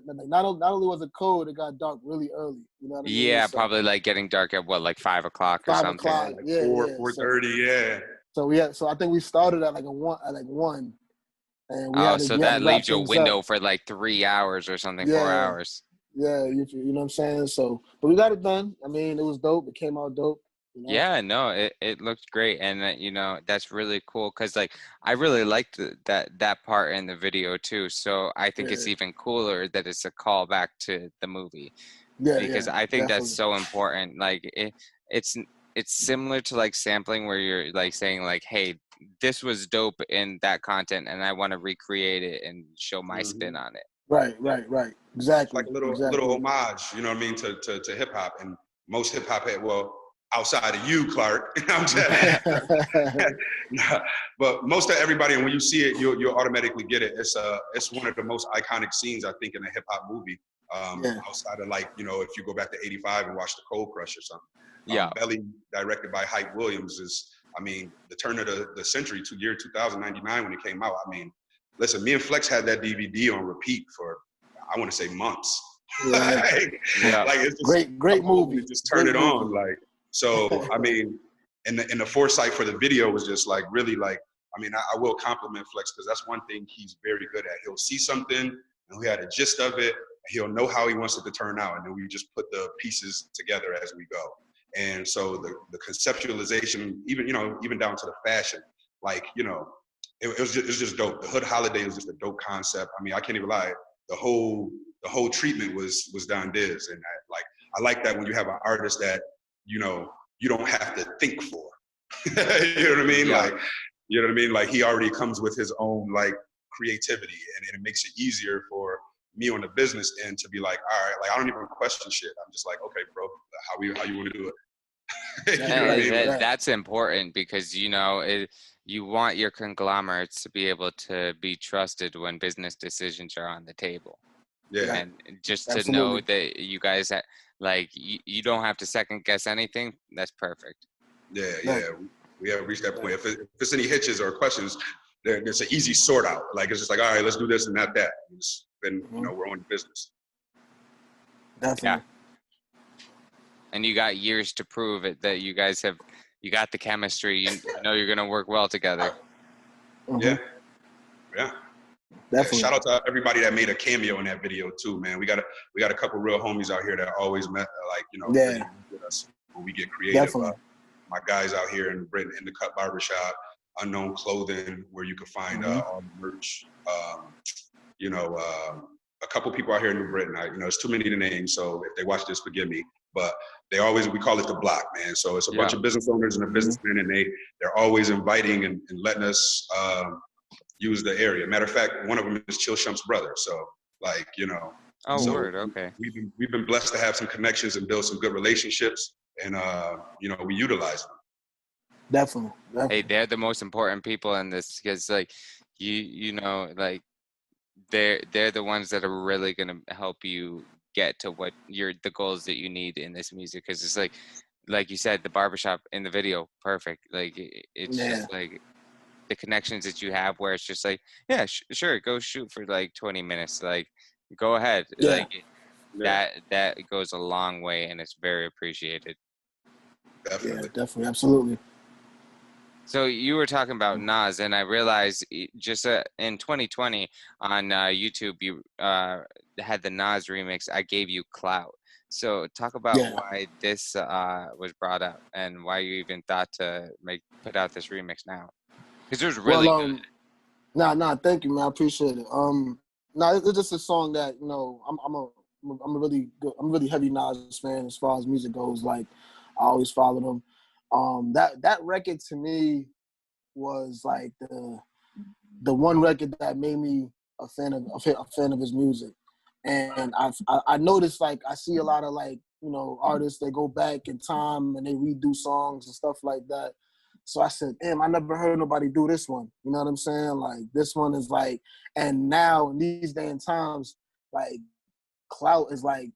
only was it cold, it got dark really early. You know what I mean? Yeah, so, probably like getting dark at what, like 5 o'clock or something. 5 o'clock, yeah, 4:30, So I think we started at like one. And we so that leaves you a window for like 3 hours or something, 4 hours. Yeah, you know what I'm saying? So, but we got it done. I mean, it was dope. It came out dope. Yeah, no, it looked great, and that's really cool because like I really liked that part in the video too. So I think it's even cooler that it's a callback to the movie. Yeah, because I think that's so important. Like it's similar to like sampling where you're like saying like, hey, this was dope in that content, and I want to recreate it and show my spin on it. Right. Exactly. Like a little homage, you know what I mean, to hip hop. And most hip hop outside of you, Clark, I'm just, but most of everybody, and when you see it, you'll automatically get it. It's one of the most iconic scenes I think in a hip hop movie. Outside of like, if you go back to '85 and watch The Cold Crush or something. Belly, directed by Hype Williams, is, I mean, the turn of the century, year 2099 when it came out. I mean, listen, me and Flex had that DVD on repeat for, I want to say, months. Like it's just great movie. Just turn it on, like. So I mean, and the foresight for the video was just like really like. I mean, I will compliment Flex because that's one thing he's very good at. He'll see something and we had a gist of it. He'll know how he wants it to turn out, and then we just put the pieces together as we go. And so the conceptualization, even down to the fashion, like it was just dope. The Hood Holiday was just a dope concept. I mean, I can't even lie. The whole treatment was done Diz, and I like that when you have an artist that you don't have to think for. You know what I mean? Yeah. Like, you know what I mean? Like he already comes with his own like creativity, and it makes it easier for me on the business end to be like, all right, like I don't even question shit. I'm just like, okay, bro, how you want to do it? You know what I mean? That's important because you want your conglomerates to be able to be trusted when business decisions are on the table. Yeah. And just to know that you guys like you don't have to second guess anything. That's perfect. Yeah. We have reached that point. If it's any hitches or questions, there's an easy sort out. Like it's just like, all right, let's do this and not that. Then we're on business. Definitely. Yeah. And you got years to prove it that you guys you got the chemistry. You know you're gonna work well together. Yeah. Definitely. Shout out to everybody that made a cameo in that video too, man. We got a couple real homies out here that always met, really with us when we get creative. My guys out here in Britain, in the Cut Barbershop, Unknown Clothing, where you can find all the merch. a couple people out here in New Britain. It's too many to name, so if they watch this, forgive me. But we call it the block, man. So it's a bunch of business owners and a businessman, and they're always inviting and letting us use the area. Matter of fact, one of them is Chill Shump's brother. So Oh, so word, okay. we've been blessed to have some connections and build some good relationships, and we utilize them. Definitely. Hey, they're the most important people in this, because like like they're the ones that are really gonna help you get to the goals that you need in this music. Because it's like you said, the barbershop in the video, perfect. Like it's just like the connections that you have, where it's just like, yeah, sure, go shoot for like 20 minutes, like go ahead. Yeah. Like that goes a long way, and it's very appreciated. Definitely. Yeah, definitely, absolutely. So you were talking about Nas, and I realized just in 2020 on YouTube, you had the Nas remix, I Gave You Clout. So talk about why this was brought up, and why you even thought to put out this remix now. Because it was really good. Nah, thank you, man. I appreciate it. It's just a song that, I'm a really heavy Nas fan as far as music goes. Like, I always followed him. That record to me was like the one record that made me a fan of his music. And I noticed, like, I see a lot of, like, artists, they go back in time and they redo songs and stuff like that. So I said, damn, I never heard nobody do this one. You know what I'm saying? Like, this one is like, and now in these day and times, like, clout is like,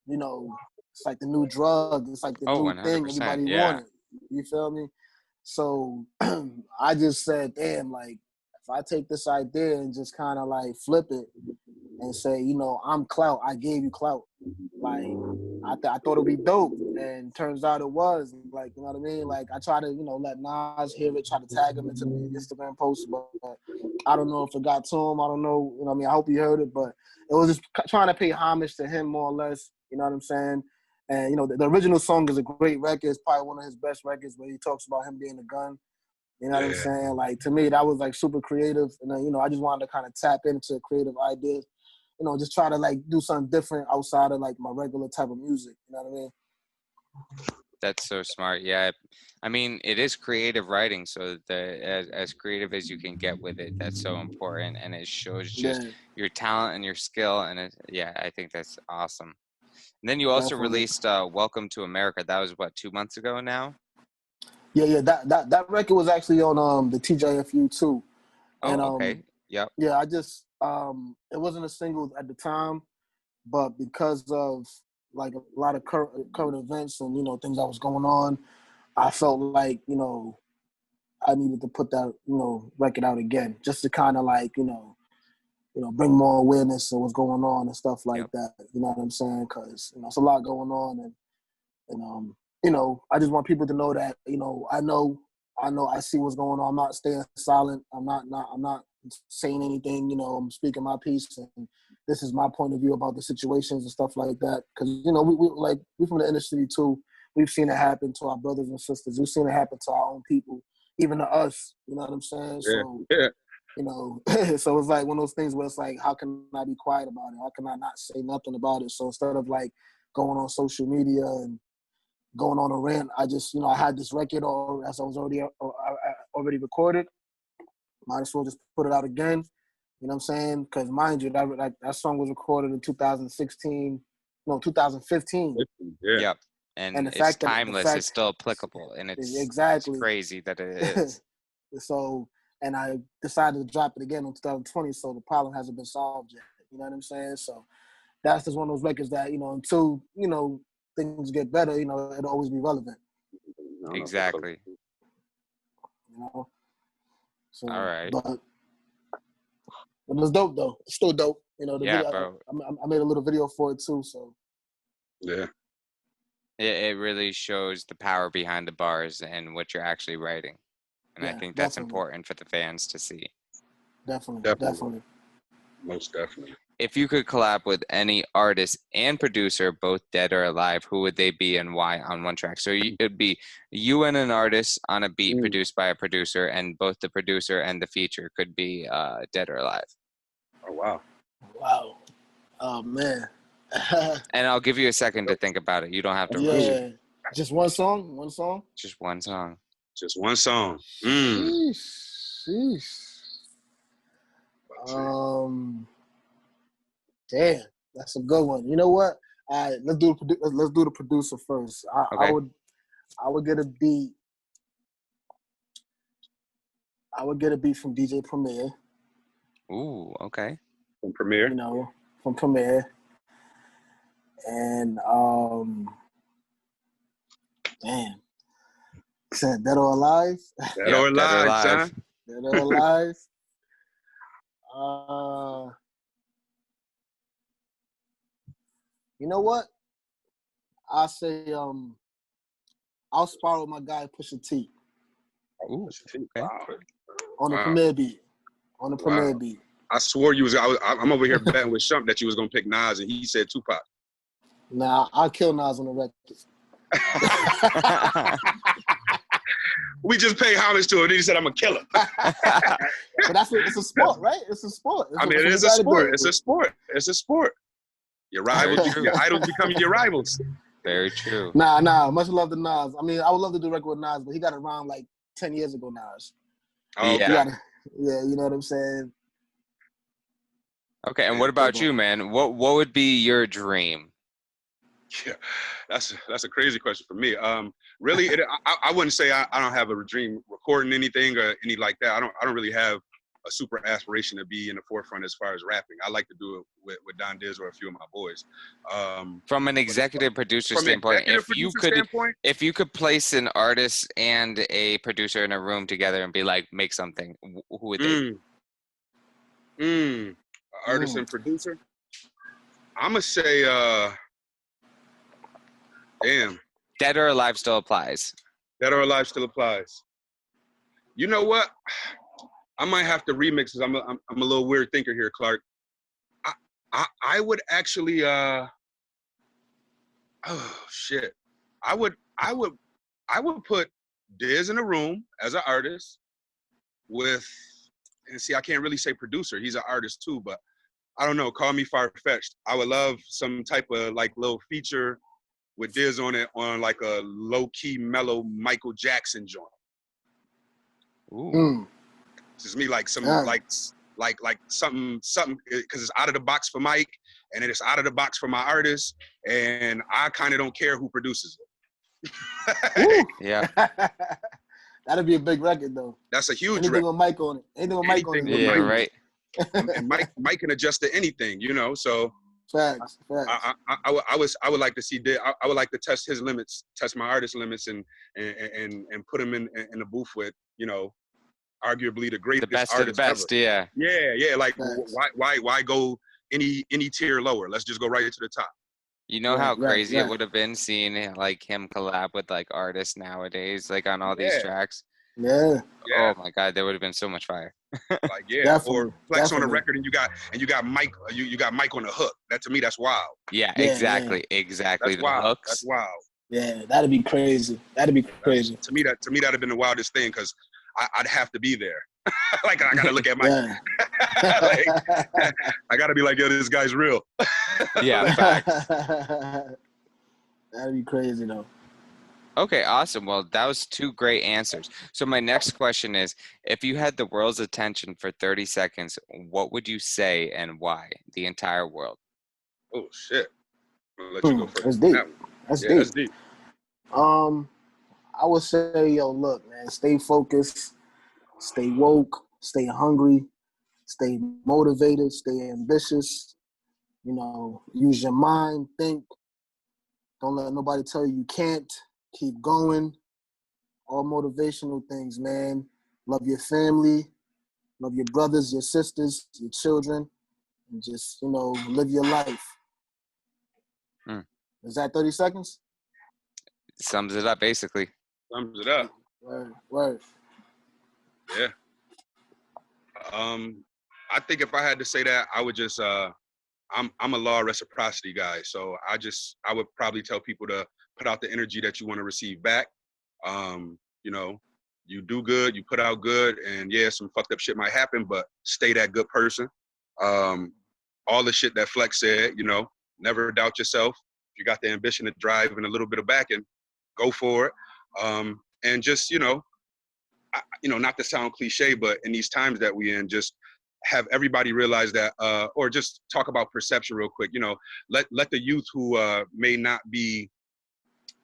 it's like the new drug. It's like the new thing 100%, everybody yeah. wanted. You feel me? So I just said, damn, like, if I take this idea and just kind of like flip it and say, I'm clout, I gave you clout. Like, I thought it'd be dope, and turns out it was. Like, you know what I mean? Like, I try to, let Nas hear it, try to tag him into the Instagram post, but I don't know if it got to him. I don't know. You know what I mean? I hope he heard it, but it was just trying to pay homage to him, more or less. You know what I'm saying? And, the original song is a great record. It's probably one of his best records, where he talks about him being a gun. You know what I'm saying? Like, to me, that was, like, super creative. And, I just wanted to kind of tap into creative ideas. Just try to, like, do something different outside of, like, my regular type of music. You know what I mean? That's so smart. Yeah. I mean, it is creative writing. So as creative as you can get with it, that's so important. And it shows just your talent and your skill. And I think that's awesome. And then you also released Welcome to America. That was, what, 2 months ago now? Yeah. That record was actually on the TJFU too. And, okay. Yep. Yeah, I just, it wasn't a single at the time, but because of, like, a lot of current events and, things that was going on, I felt like, I needed to put that, record out again, just to kind of, like, bring more awareness to what's going on and stuff like that. You know what I'm saying? Because, it's a lot going on, and I just want people to know that, I know, I see what's going on. I'm not staying silent. I'm not saying anything. I'm speaking my piece, and this is my point of view about the situations and stuff like that. Because we from the industry too. We've seen it happen to our brothers and sisters. We've seen it happen to our own people, even to us. You know what I'm saying? So it's like one of those things where it's like, how can I be quiet about it? How can I not say nothing about it? So instead of, like, going on social media and going on a rant, I just, I had this record, or as I was already recorded, might as well just put it out again. You know what I'm saying? Because, mind you, that song was recorded in 2015. Yeah. Yep. And the fact timeless. It's still applicable, and it's crazy that it is. So, and I decided to drop it again in 2020, so the problem hasn't been solved yet. You know what I'm saying? So that's just one of those records that, until, things get better, it'll always be relevant. Exactly. So, all right. But it was dope, though. It's still dope. Video, bro. I made a little video for it too. So it really shows the power behind the bars and what you're actually writing, and I think that's important for the fans to see. Definitely. Most definitely. If you could collab with any artist and producer, both dead or alive, who would they be and why on one track? So it'd be you and an artist on a beat produced by a producer, and both the producer and the feature could be dead or alive. Oh, wow. Oh man. And I'll give you a second to think about it. You don't have to rush it. Yeah. Just one song? One song? Just one song. Just one song. Sheesh. Damn, that's a good one. You know what? All right, let's do the producer first. Okay. I would get a beat. I would get a beat from DJ Premier. Ooh, okay. From Premiere. You know, from Premier. And damn, said Dead or Alive. Dead or Dead or Alive, Alive. son. Dead or Alive. You know what? I'll say I'll spar with my guy Pusha T Ooh, okay. on the Wow. Premier beat. On the Premier Wow. beat. I swore you was. I'm over here betting with Shump that you was gonna pick Nas, and he said Tupac. Nah, I'll kill Nas on the record. We just pay homage to him. And he said, "I'm a killer." But it's a sport, right? It's a sport. I mean, it is a sport. It's a sport. It's a sport. Your rivals, your idols become your rivals. Very true. Nah. Much love to Nas. I mean, I would love to do a record with Nas, but he got around like 10 years ago, Nas. Oh, Yeah. Yeah, you know what I'm saying? Okay, and what about you, man? What would be your dream? Yeah, that's a crazy question for me. Really, I wouldn't say I don't have a dream recording anything or any like that. I don't really have a super aspiration to be in the forefront as far as rapping. I like to do it with Don Diz or a few of my boys. From an executive producer standpoint, if you could place an artist and a producer in a room together and be like, make something, who would they be? Artist and producer. I'm gonna say, damn. Dead or Alive still applies. Dead or Alive still applies. You know what? I might have to remix this. I'm a little weird thinker here, Clark. I would actually oh shit. I would put Diz in a room as an artist with, and see, I can't really say producer. He's an artist too, but I don't know. Call me far-fetched. I would love some type of like little feature with Diz on it, on like a low-key, mellow Michael Jackson joint. Ooh. Just me like some like something because it's out of the box for Mike and it's out of the box for my artist, and I kind of don't care who produces it. Yeah. That'd be a big record though. That's a huge Anything record. with Mike on it. Anything with Mike on it. Yeah, right. And Mike can adjust to anything, you know. So Facts. I would like to see I would like to test his limits, test my artist limits, and put him in the booth with, you know, arguably the greatest best artist of the best, ever. Yeah. Like Facts. why go any tier lower? Let's just go right to the top. You know how crazy right. it would have been seeing like him collab with like artists nowadays, like on all these tracks. Yeah. Oh my God, that would have been so much fire. Like or Flex on the record and you got Mike you got Mike on the hook. That to me that's wild. Yeah, exactly. That's the wild. hooks. That's wild. Yeah, that'd be crazy. To me that'd have been the wildest thing because I'd have to be there. Like I gotta look at my like, I gotta be like, yo, this guy's real. Yeah, facts. That'd be crazy though. Okay, awesome. Well, that was two great answers. So my next question is, if you had the world's attention for 30 seconds, what would you say and why? The entire world. Oh shit. I'll let you go first. That's deep. That's deep. I would say, yo, look, man, stay focused, stay woke, stay hungry, stay motivated, stay ambitious. You know, use your mind, think. Don't let nobody tell you can't. Keep going. All motivational things, man. Love your family. Love your brothers, your sisters, your children. And just, you know, live your life. Is that 30 seconds? Sums it up, basically. Sums it up. Word. Yeah. I think if I had to say that, I would just I'm a law of reciprocity guy. So I would probably tell people to put out the energy that you want to receive back. You know, you do good, you put out good, and yeah, some fucked up shit might happen, but stay that good person. all the shit that Flex said, you know, never doubt yourself. If you got the ambition to drive and a little bit of backing, go for it. And just, not to sound cliche, but in these times that we in, just have everybody realize that, or just talk about perception real quick. Let the youth who may not be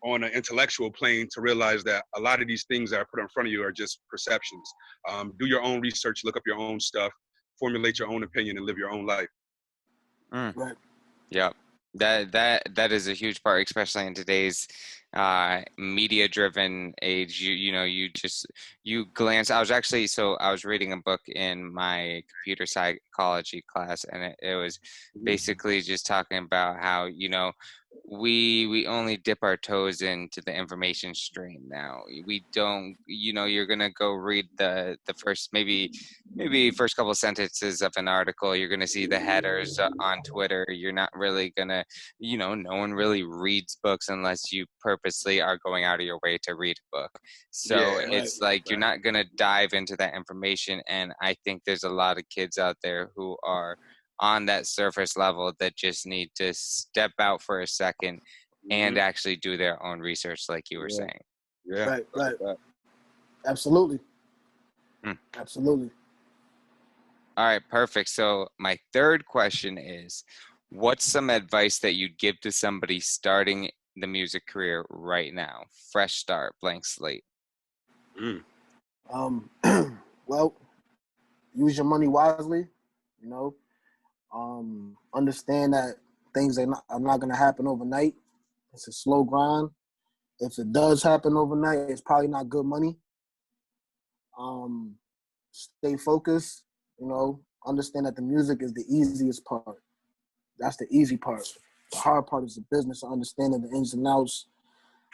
on an intellectual plane to realize that a lot of these things that are put in front of you are just perceptions. Do your own research, look up your own stuff, formulate your own opinion, and live your own life. Right. Yeah, that is a huge part, especially in today's media-driven age. You glance. I was reading a book in my computer psychology class, and it was basically just talking about how we only dip our toes into the information stream now. We don't, you're gonna go read the first maybe first couple sentences of an article. You're gonna see the headers on Twitter. You're not really gonna, no one really reads books unless you purposely are going out of your way to read a book. So it's like you're not gonna dive into that information. And I think there's a lot of kids out there who are on that surface level that just need to step out for a second and actually do their own research, like you were saying. Yeah. Right. Absolutely. Absolutely. All right, perfect. So my third question is, what's some advice that you'd give to somebody starting the music career right now? Fresh start, blank slate. Well, use your money wisely, understand that things are not going to happen overnight. It's a slow grind. If it does happen overnight, it's probably not good money. Stay focused, understand that the music is the easiest part. That's the easy part. The hard part is the business of understanding the ins and outs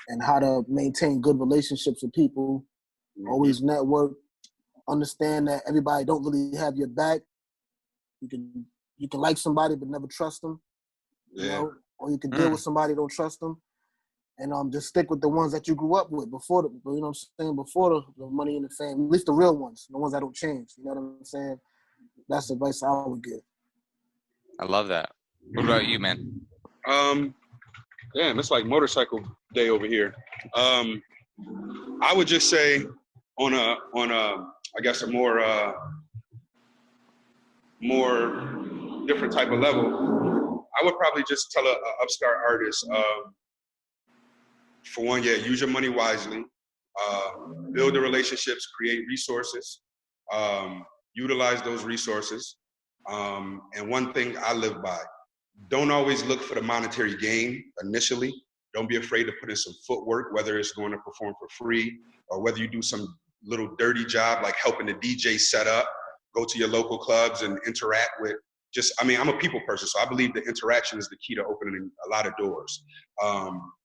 and how to maintain good relationships with people. Always network. Understand that everybody don't really have your back. You can like somebody but never trust them, or you can deal with somebody, don't trust them, and just stick with the ones that you grew up with before before the money and the fame, at least the real ones, the ones that don't change. You know what I'm saying? That's the advice I would give. I love that. What about you, man? Damn, it's like motorcycle day over here. I would just say on a I guess a more different type of level, I would probably just tell a upstart artist, for one, use your money wisely, build the relationships, create resources, utilize those resources. And one thing I live by, don't always look for the monetary gain initially. Don't be afraid to put in some footwork, whether it's going to perform for free or whether you do some little dirty job like helping the DJ set up, go to your local clubs and interact with I'm a people person, so I believe the interaction is the key to opening a lot of doors.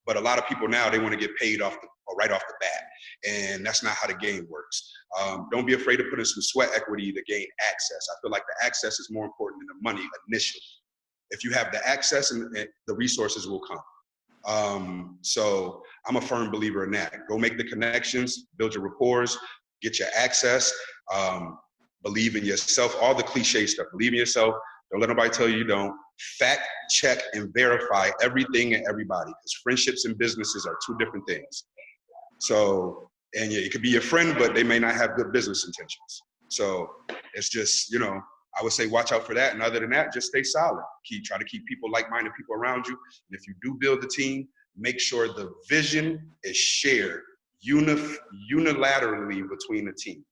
But a lot of people now, they want to get paid right off the bat, and that's not how the game works. Don't be afraid to put in some sweat equity to gain access. I feel like the access is more important than the money initially. If you have the access, and the resources will come. So I'm a firm believer in that. Go make the connections, build your rapport, get your access, believe in yourself, all the cliche stuff. Believe in yourself. Don't let nobody tell you don't. Fact check and verify everything and everybody, because friendships and businesses are two different things. So, and it could be your friend, but they may not have good business intentions. So it's just, I would say watch out for that. And other than that, just stay solid. Try to keep people, like-minded people around you. And if you do build a team, make sure the vision is shared unilaterally between the team.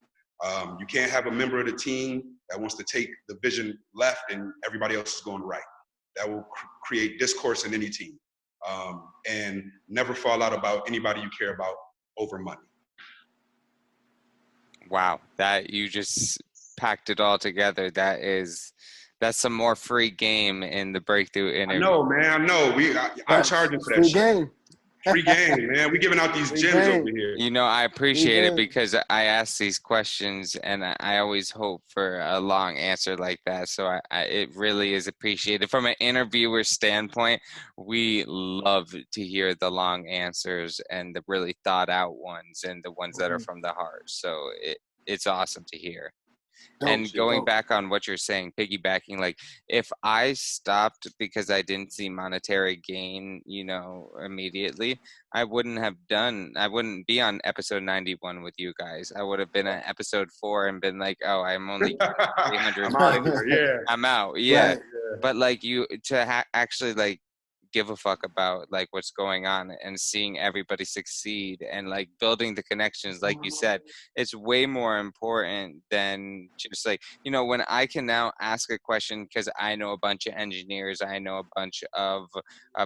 You can't have a member of the team that wants to take the vision left and everybody else is going right. That will create discourse in any team. And never fall out about anybody you care about over money. Wow, that you just packed it all together. That's some more free game in the breakthrough interview. I know, man. I know. I'm charging for that free shit. Game. Free game, man. We giving out these gems over here. I appreciate it because I ask these questions and I always hope for a long answer like that. So it really is appreciated. From an interviewer standpoint, we love to hear the long answers and the really thought out ones and the ones that are from the heart. So it's awesome to hear. And shit, going dope. back on what you're saying, piggybacking, like if I stopped because I didn't see monetary gain, immediately, I wouldn't be on episode 91 with you guys. I would have been at episode 4 and been like, oh, I'm only getting 300. I'm out of here. Yeah. I'm out. Yeah. Right. But like you to actually like give a fuck about like what's going on and seeing everybody succeed and like building the connections, like you said, it's way more important than just like, when I can now ask a question because I know a bunch of engineers, I know a bunch of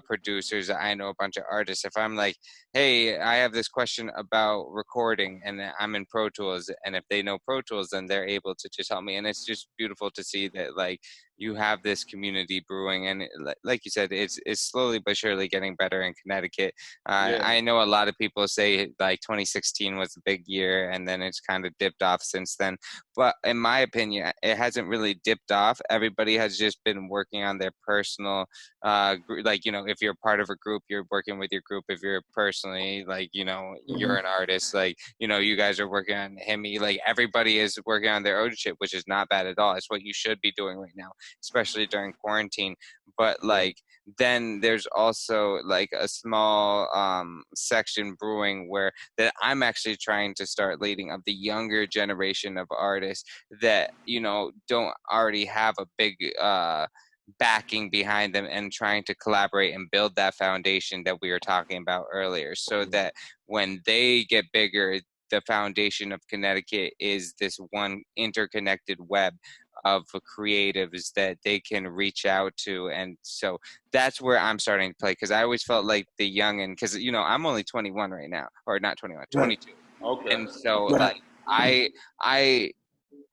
producers, I know a bunch of artists. If I'm like, hey, I have this question about recording and I'm in Pro Tools, and if they know Pro Tools, then they're able to just help me. And it's just beautiful to see that like you have this community brewing, and like you said, it's slowly but surely getting better in Connecticut. Yeah. I know a lot of people say like 2016 was a big year, and then it's kind of dipped off since then. But in my opinion, it hasn't really dipped off. Everybody has just been working on their personal, like if you're part of a group, you're working with your group. If you're personally like you're an artist, like you guys are working on Himmy. Like everybody is working on their own shit, which is not bad at all. It's what you should be doing right now, especially during quarantine. But like then there's also like a small section brewing where that I'm actually trying to start leading of the younger generation of artists that don't already have a big backing behind them, and trying to collaborate and build that foundation that we were talking about earlier, so that when they get bigger, the foundation of Connecticut is this one interconnected web of creatives that they can reach out to. And so that's where I'm starting to play, because I always felt like the youngin', because I'm only 21 right now, or not 21, 22. Okay. And so Right. like I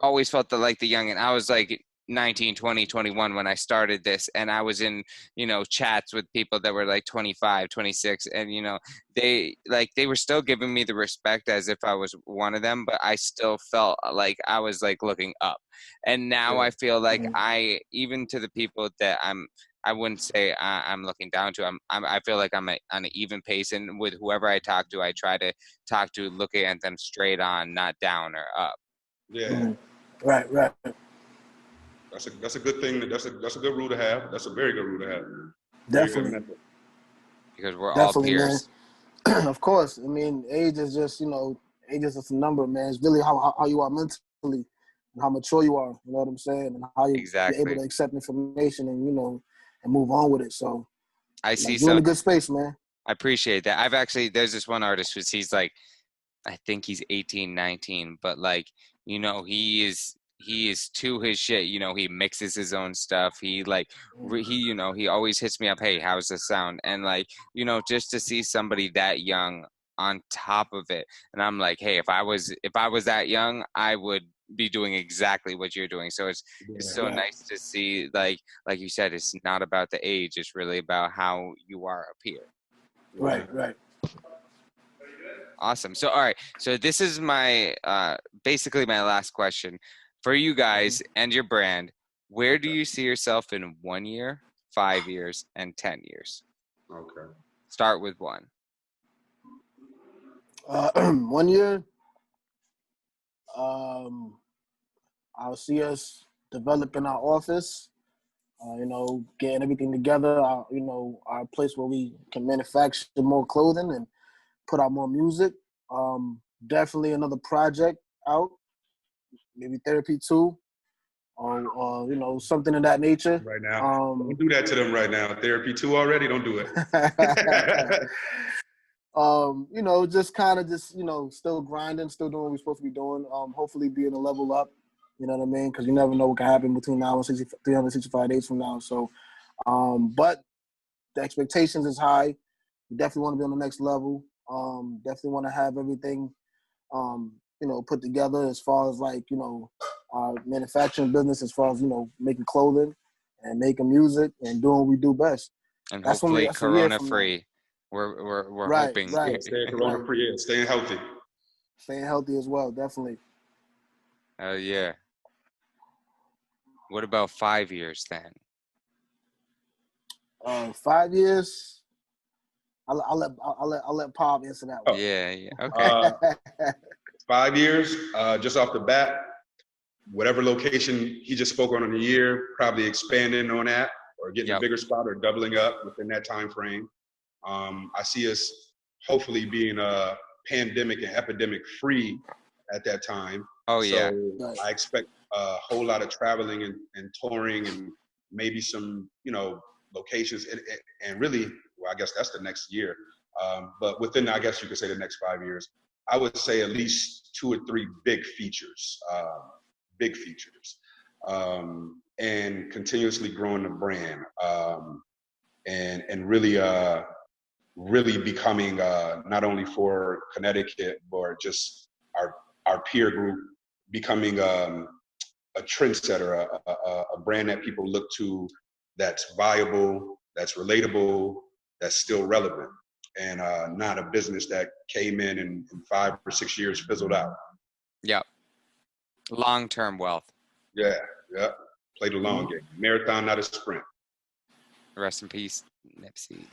always felt that like the youngin'. I was like 19, 20, 21 when I started this, and I was in chats with people that were like 25, 26, and they were still giving me the respect as if I was one of them, but I still felt like I was like looking up. And now I feel like I, even to the people that I wouldn't say I'm looking down to. I feel like I'm on an even pace, and with whoever I talk to, I try to talk to looking at them straight on, not down or up. Yeah. Right. That's a good thing. That's a good rule to have. That's a very good rule to have. Definitely. Because we're all Definitely, peers. man. Of course. I mean, age is just, age is just a number, man. It's really how you are mentally and how mature you are. You know what I'm saying? And how you're able to accept information and, and move on with it. So I see you're in a good space, man. I appreciate that. there's this one artist he's like, I think he's 18, 19, but like, he is to his shit. He mixes his own stuff. He like, he always hits me up. Hey, how's this sound? And like, just to see somebody that young on top of it. And I'm like, hey, if I was that young, I would be doing exactly what you're doing. So it's so nice to see, like you said, it's not about the age. It's really about how you are a peer. Right. Awesome. So, all right. So this is my, basically my last question for you guys and your brand. Where do you see yourself in 1 year, 5 years, and 10 years? Okay. Start with one. 1 year, I'll see us developing our office, getting everything together, our place where we can manufacture more clothing and put out more music. Definitely another project out, maybe Therapy 2, or something of that nature. Right now, don't do that to them right now. Therapy 2 already, don't do it. Just kind of still grinding, still doing what we're supposed to be doing. Hopefully being a level up, you know what I mean? Because you never know what can happen between now and 365 days from now. So, but the expectations is high. We definitely want to be on the next level. Definitely want to have everything, put together as far as like, our manufacturing business, as far as, making clothing and making music and doing what we do best. And hopefully Corona free. We're hoping. Right. Staying Corona free, yeah. Staying healthy. Staying healthy as well, definitely. Oh yeah. What about 5 years then? 5 years. I'll let Pop answer that one. Yeah. Okay. 5 years, just off the bat, whatever location he just spoke on in a year, probably expanding on that or getting a bigger spot or doubling up within that time frame. I see us hopefully being pandemic and epidemic free at that time. Oh, so yeah. I expect a whole lot of traveling and touring and maybe some, locations and really, well, I guess that's the next year. But within, I guess you could say the next 5 years, I would say at least 2 or 3 big features, and continuously growing the brand, and really becoming not only for Connecticut, but just our peer group, becoming a trendsetter, a brand that people look to, that's viable, that's relatable, that's still relevant, and not a business that came in 5 or 6 years fizzled out. Yep. Long-term wealth. Yeah. Play the long game. Marathon, not a sprint. Rest in peace, Nipsey.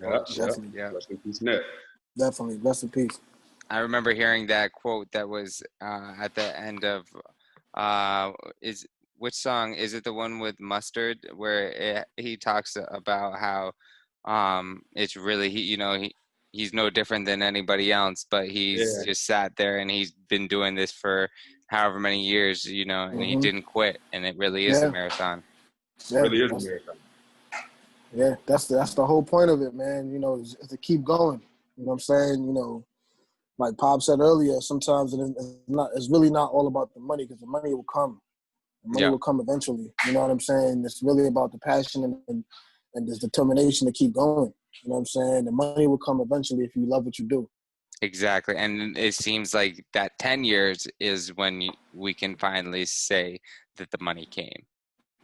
Rest in peace, Nip. Definitely. Rest in peace. I remember hearing that quote that was at the end of which song is it? The one with Mustard, where he talks about how it's really he's no different than anybody else, but he's just sat there and he's been doing this for however many years, and he didn't quit, and it really is a marathon. Yeah, it really is a marathon. Yeah, that's the whole point of it, man. Is to keep going. You know what I'm saying? Like Pop said earlier, sometimes it's really not all about the money, because the money will come. The money will come eventually. You know what I'm saying? It's really about the passion and this determination to keep going. You know what I'm saying? The money will come eventually if you love what you do. Exactly. And it seems like that 10 years is when we can finally say that the money came.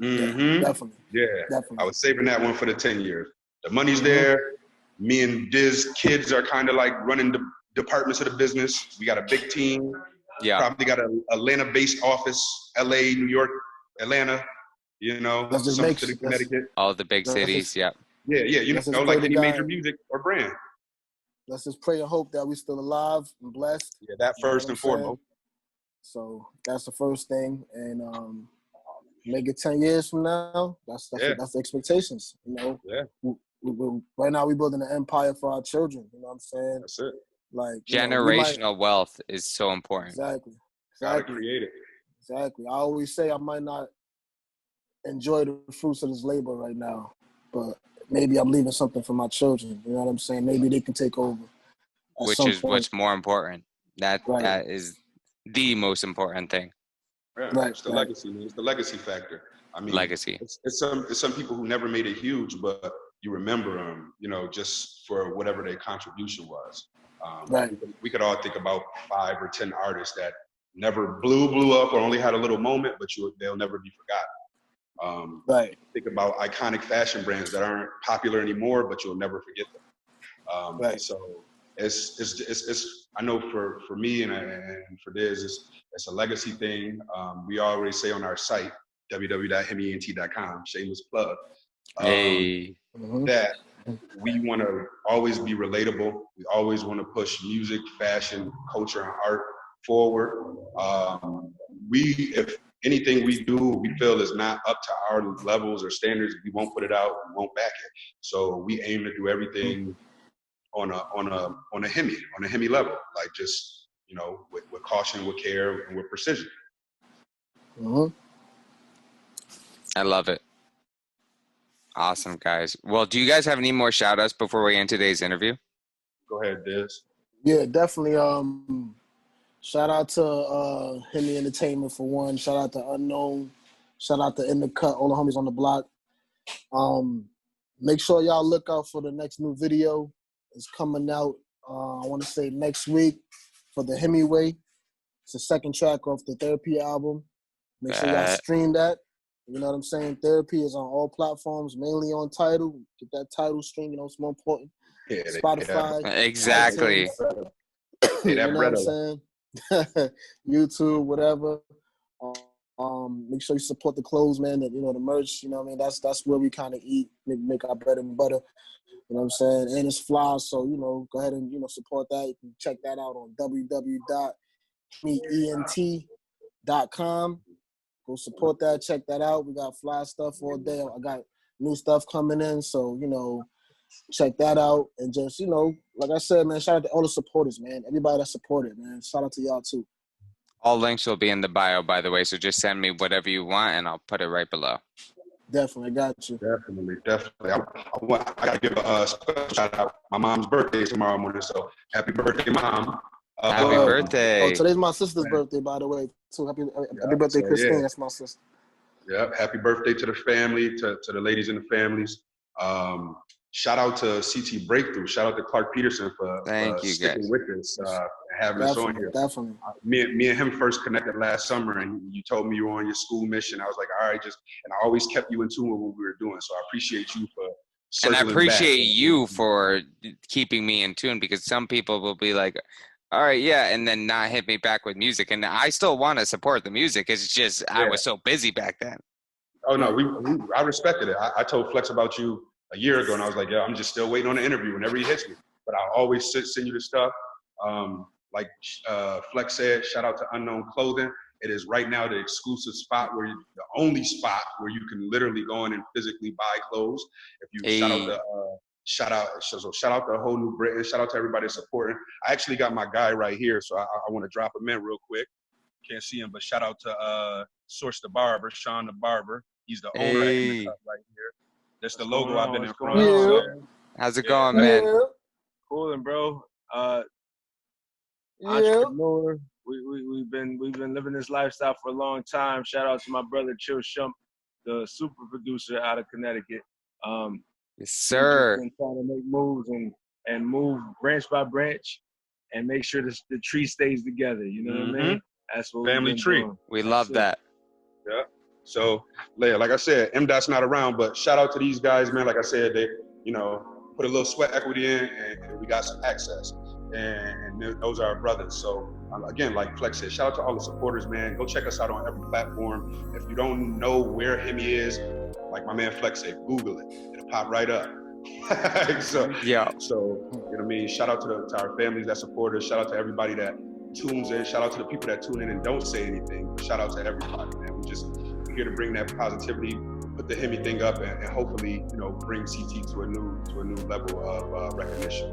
Mm-hmm. Yeah, definitely. Yeah. Definitely. I was saving that one for the 10 years. The money's there. Me and Diz kids are kind of like running the departments of the business. We got a big team. Yeah. Probably got an Atlanta-based office, LA, New York, Atlanta, some city, Connecticut. All the big cities, Yeah, like any major music or brand. Let's just pray and hope that we're still alive and blessed. Yeah, that first and foremost. So that's the first thing. And make it 10 years from now, that's the expectations, Yeah. We right now we're building an empire for our children, you know what I'm saying? That's it. Like generational wealth is so important. Exactly. Gotta create it. Exactly. I always say I might not enjoy the fruits of this labor right now, but maybe I'm leaving something for my children. You know what I'm saying? Maybe they can take over. Which is what's more important. That is the most important thing. Yeah, right. It's the legacy, man. It's the legacy factor. I mean, legacy. It's some people who never made it huge, but you remember them, just for whatever their contribution was. We could all think about 5 or 10 artists that never blew up or only had a little moment, but they'll never be forgotten. Think about iconic fashion brands that aren't popular anymore, but you'll never forget them. So it's I know for me and for Diz, it's a legacy thing. We always say on our site, www.himmyent.com, shameless plug, that we want to always be relatable. We always want to push music, fashion, culture, and art forward. If anything we do, we feel is not up to our levels or standards, we won't put it out, we won't back it. So we aim to do everything on a Himmy level, like just with caution, with care, and with precision. I love it. Awesome, guys. Well, do you guys have any more shout outs before we end today's interview? Go ahead, Diz. Yeah, definitely. Shout out to Himmy Entertainment for one. Shout out to Unknown. Shout out to In the Cut, all the homies on the block. Make sure y'all look out for the next new video. It's coming out, I want to say next week, for the Himmy Way. It's the second track off the Therapy album. Make sure y'all stream that. You know what I'm saying? Therapy is on all platforms, mainly on Tidal. Get that Tidal stream, it's more important. Spotify. Exactly. You know what I'm saying? YouTube, whatever. Make sure you support the clothes, man. The merch. You know what I mean? That's where we kind of eat, make our bread and butter. You know what I'm saying? And it's fly, so go ahead and support that. You can check that out on www.himmyent.com. Go support that. Check that out. We got fly stuff all day. I got new stuff coming in. So, check that out. And just, like I said, man, shout out to all the supporters, man. Everybody that supported, man. Shout out to y'all, too. All links will be in the bio, by the way, so just send me whatever you want, and I'll put it right below. Definitely, got you. Definitely. I gotta give a special shout out. My mom's birthday is tomorrow morning, so happy birthday, Mom. Happy birthday. Oh, today's my sister's birthday, by the way, too. Happy birthday, Christine. That's my sister. Yeah, happy birthday to the family, to the ladies in the families. Shout out to CT Breakthrough. Shout out to Clark Peterson for sticking with us and having us on here. Definitely. Me and him first connected last summer, and you told me you were on your school mission. I was like, all right, and I always kept you in tune with what we were doing. So I appreciate you for circling And I appreciate back. you for keeping me in tune, because some people will be like, all right, yeah, and then not hit me back with music. And I still want to support the music. It's just I was so busy back then. Oh, no, I respected it. I told Flex about you a year ago, and I was like, I'm just still waiting on the interview whenever he hits me. But I'll always send you the stuff. Like Flex said, shout out to Unknown Clothing. It is right now the exclusive spot the only spot where you can literally go in and physically buy clothes. If you shout out to Whole New Britain. Shout out to everybody supporting. I actually got my guy right here, so I want to drop him in real quick. Can't see him, but shout out to Source the Barber, Sean the Barber. He's the owner in the cut right here. That's the logo I've been in front of. So. How's it going, man? Coolin', bro. Entrepreneur. We've been living this lifestyle for a long time. Shout out to my brother Chill Shump, the super producer out of Connecticut. Yes, sir. Been trying to make moves and move branch by branch and make sure the tree stays together. You know what I mean? That's what family tree. Doing. We love that. Yeah. So, like I said, MDOT's not around, but shout out to these guys, man. Like I said, they, put a little sweat equity in, and we got some access. And those are our brothers. So, again, like Flex said, shout out to all the supporters, man. Go check us out on every platform. If you don't know where Himmy is, like my man Flex said, Google it. It'll pop right up. So, you know what I mean? Shout out to our families that support us. Shout out to everybody that tunes in. Shout out to the people that tune in and don't say anything. Shout out to everybody, man. We're here to bring that positivity, put the Himmy thing up, and hopefully, bring CT to a new level of recognition.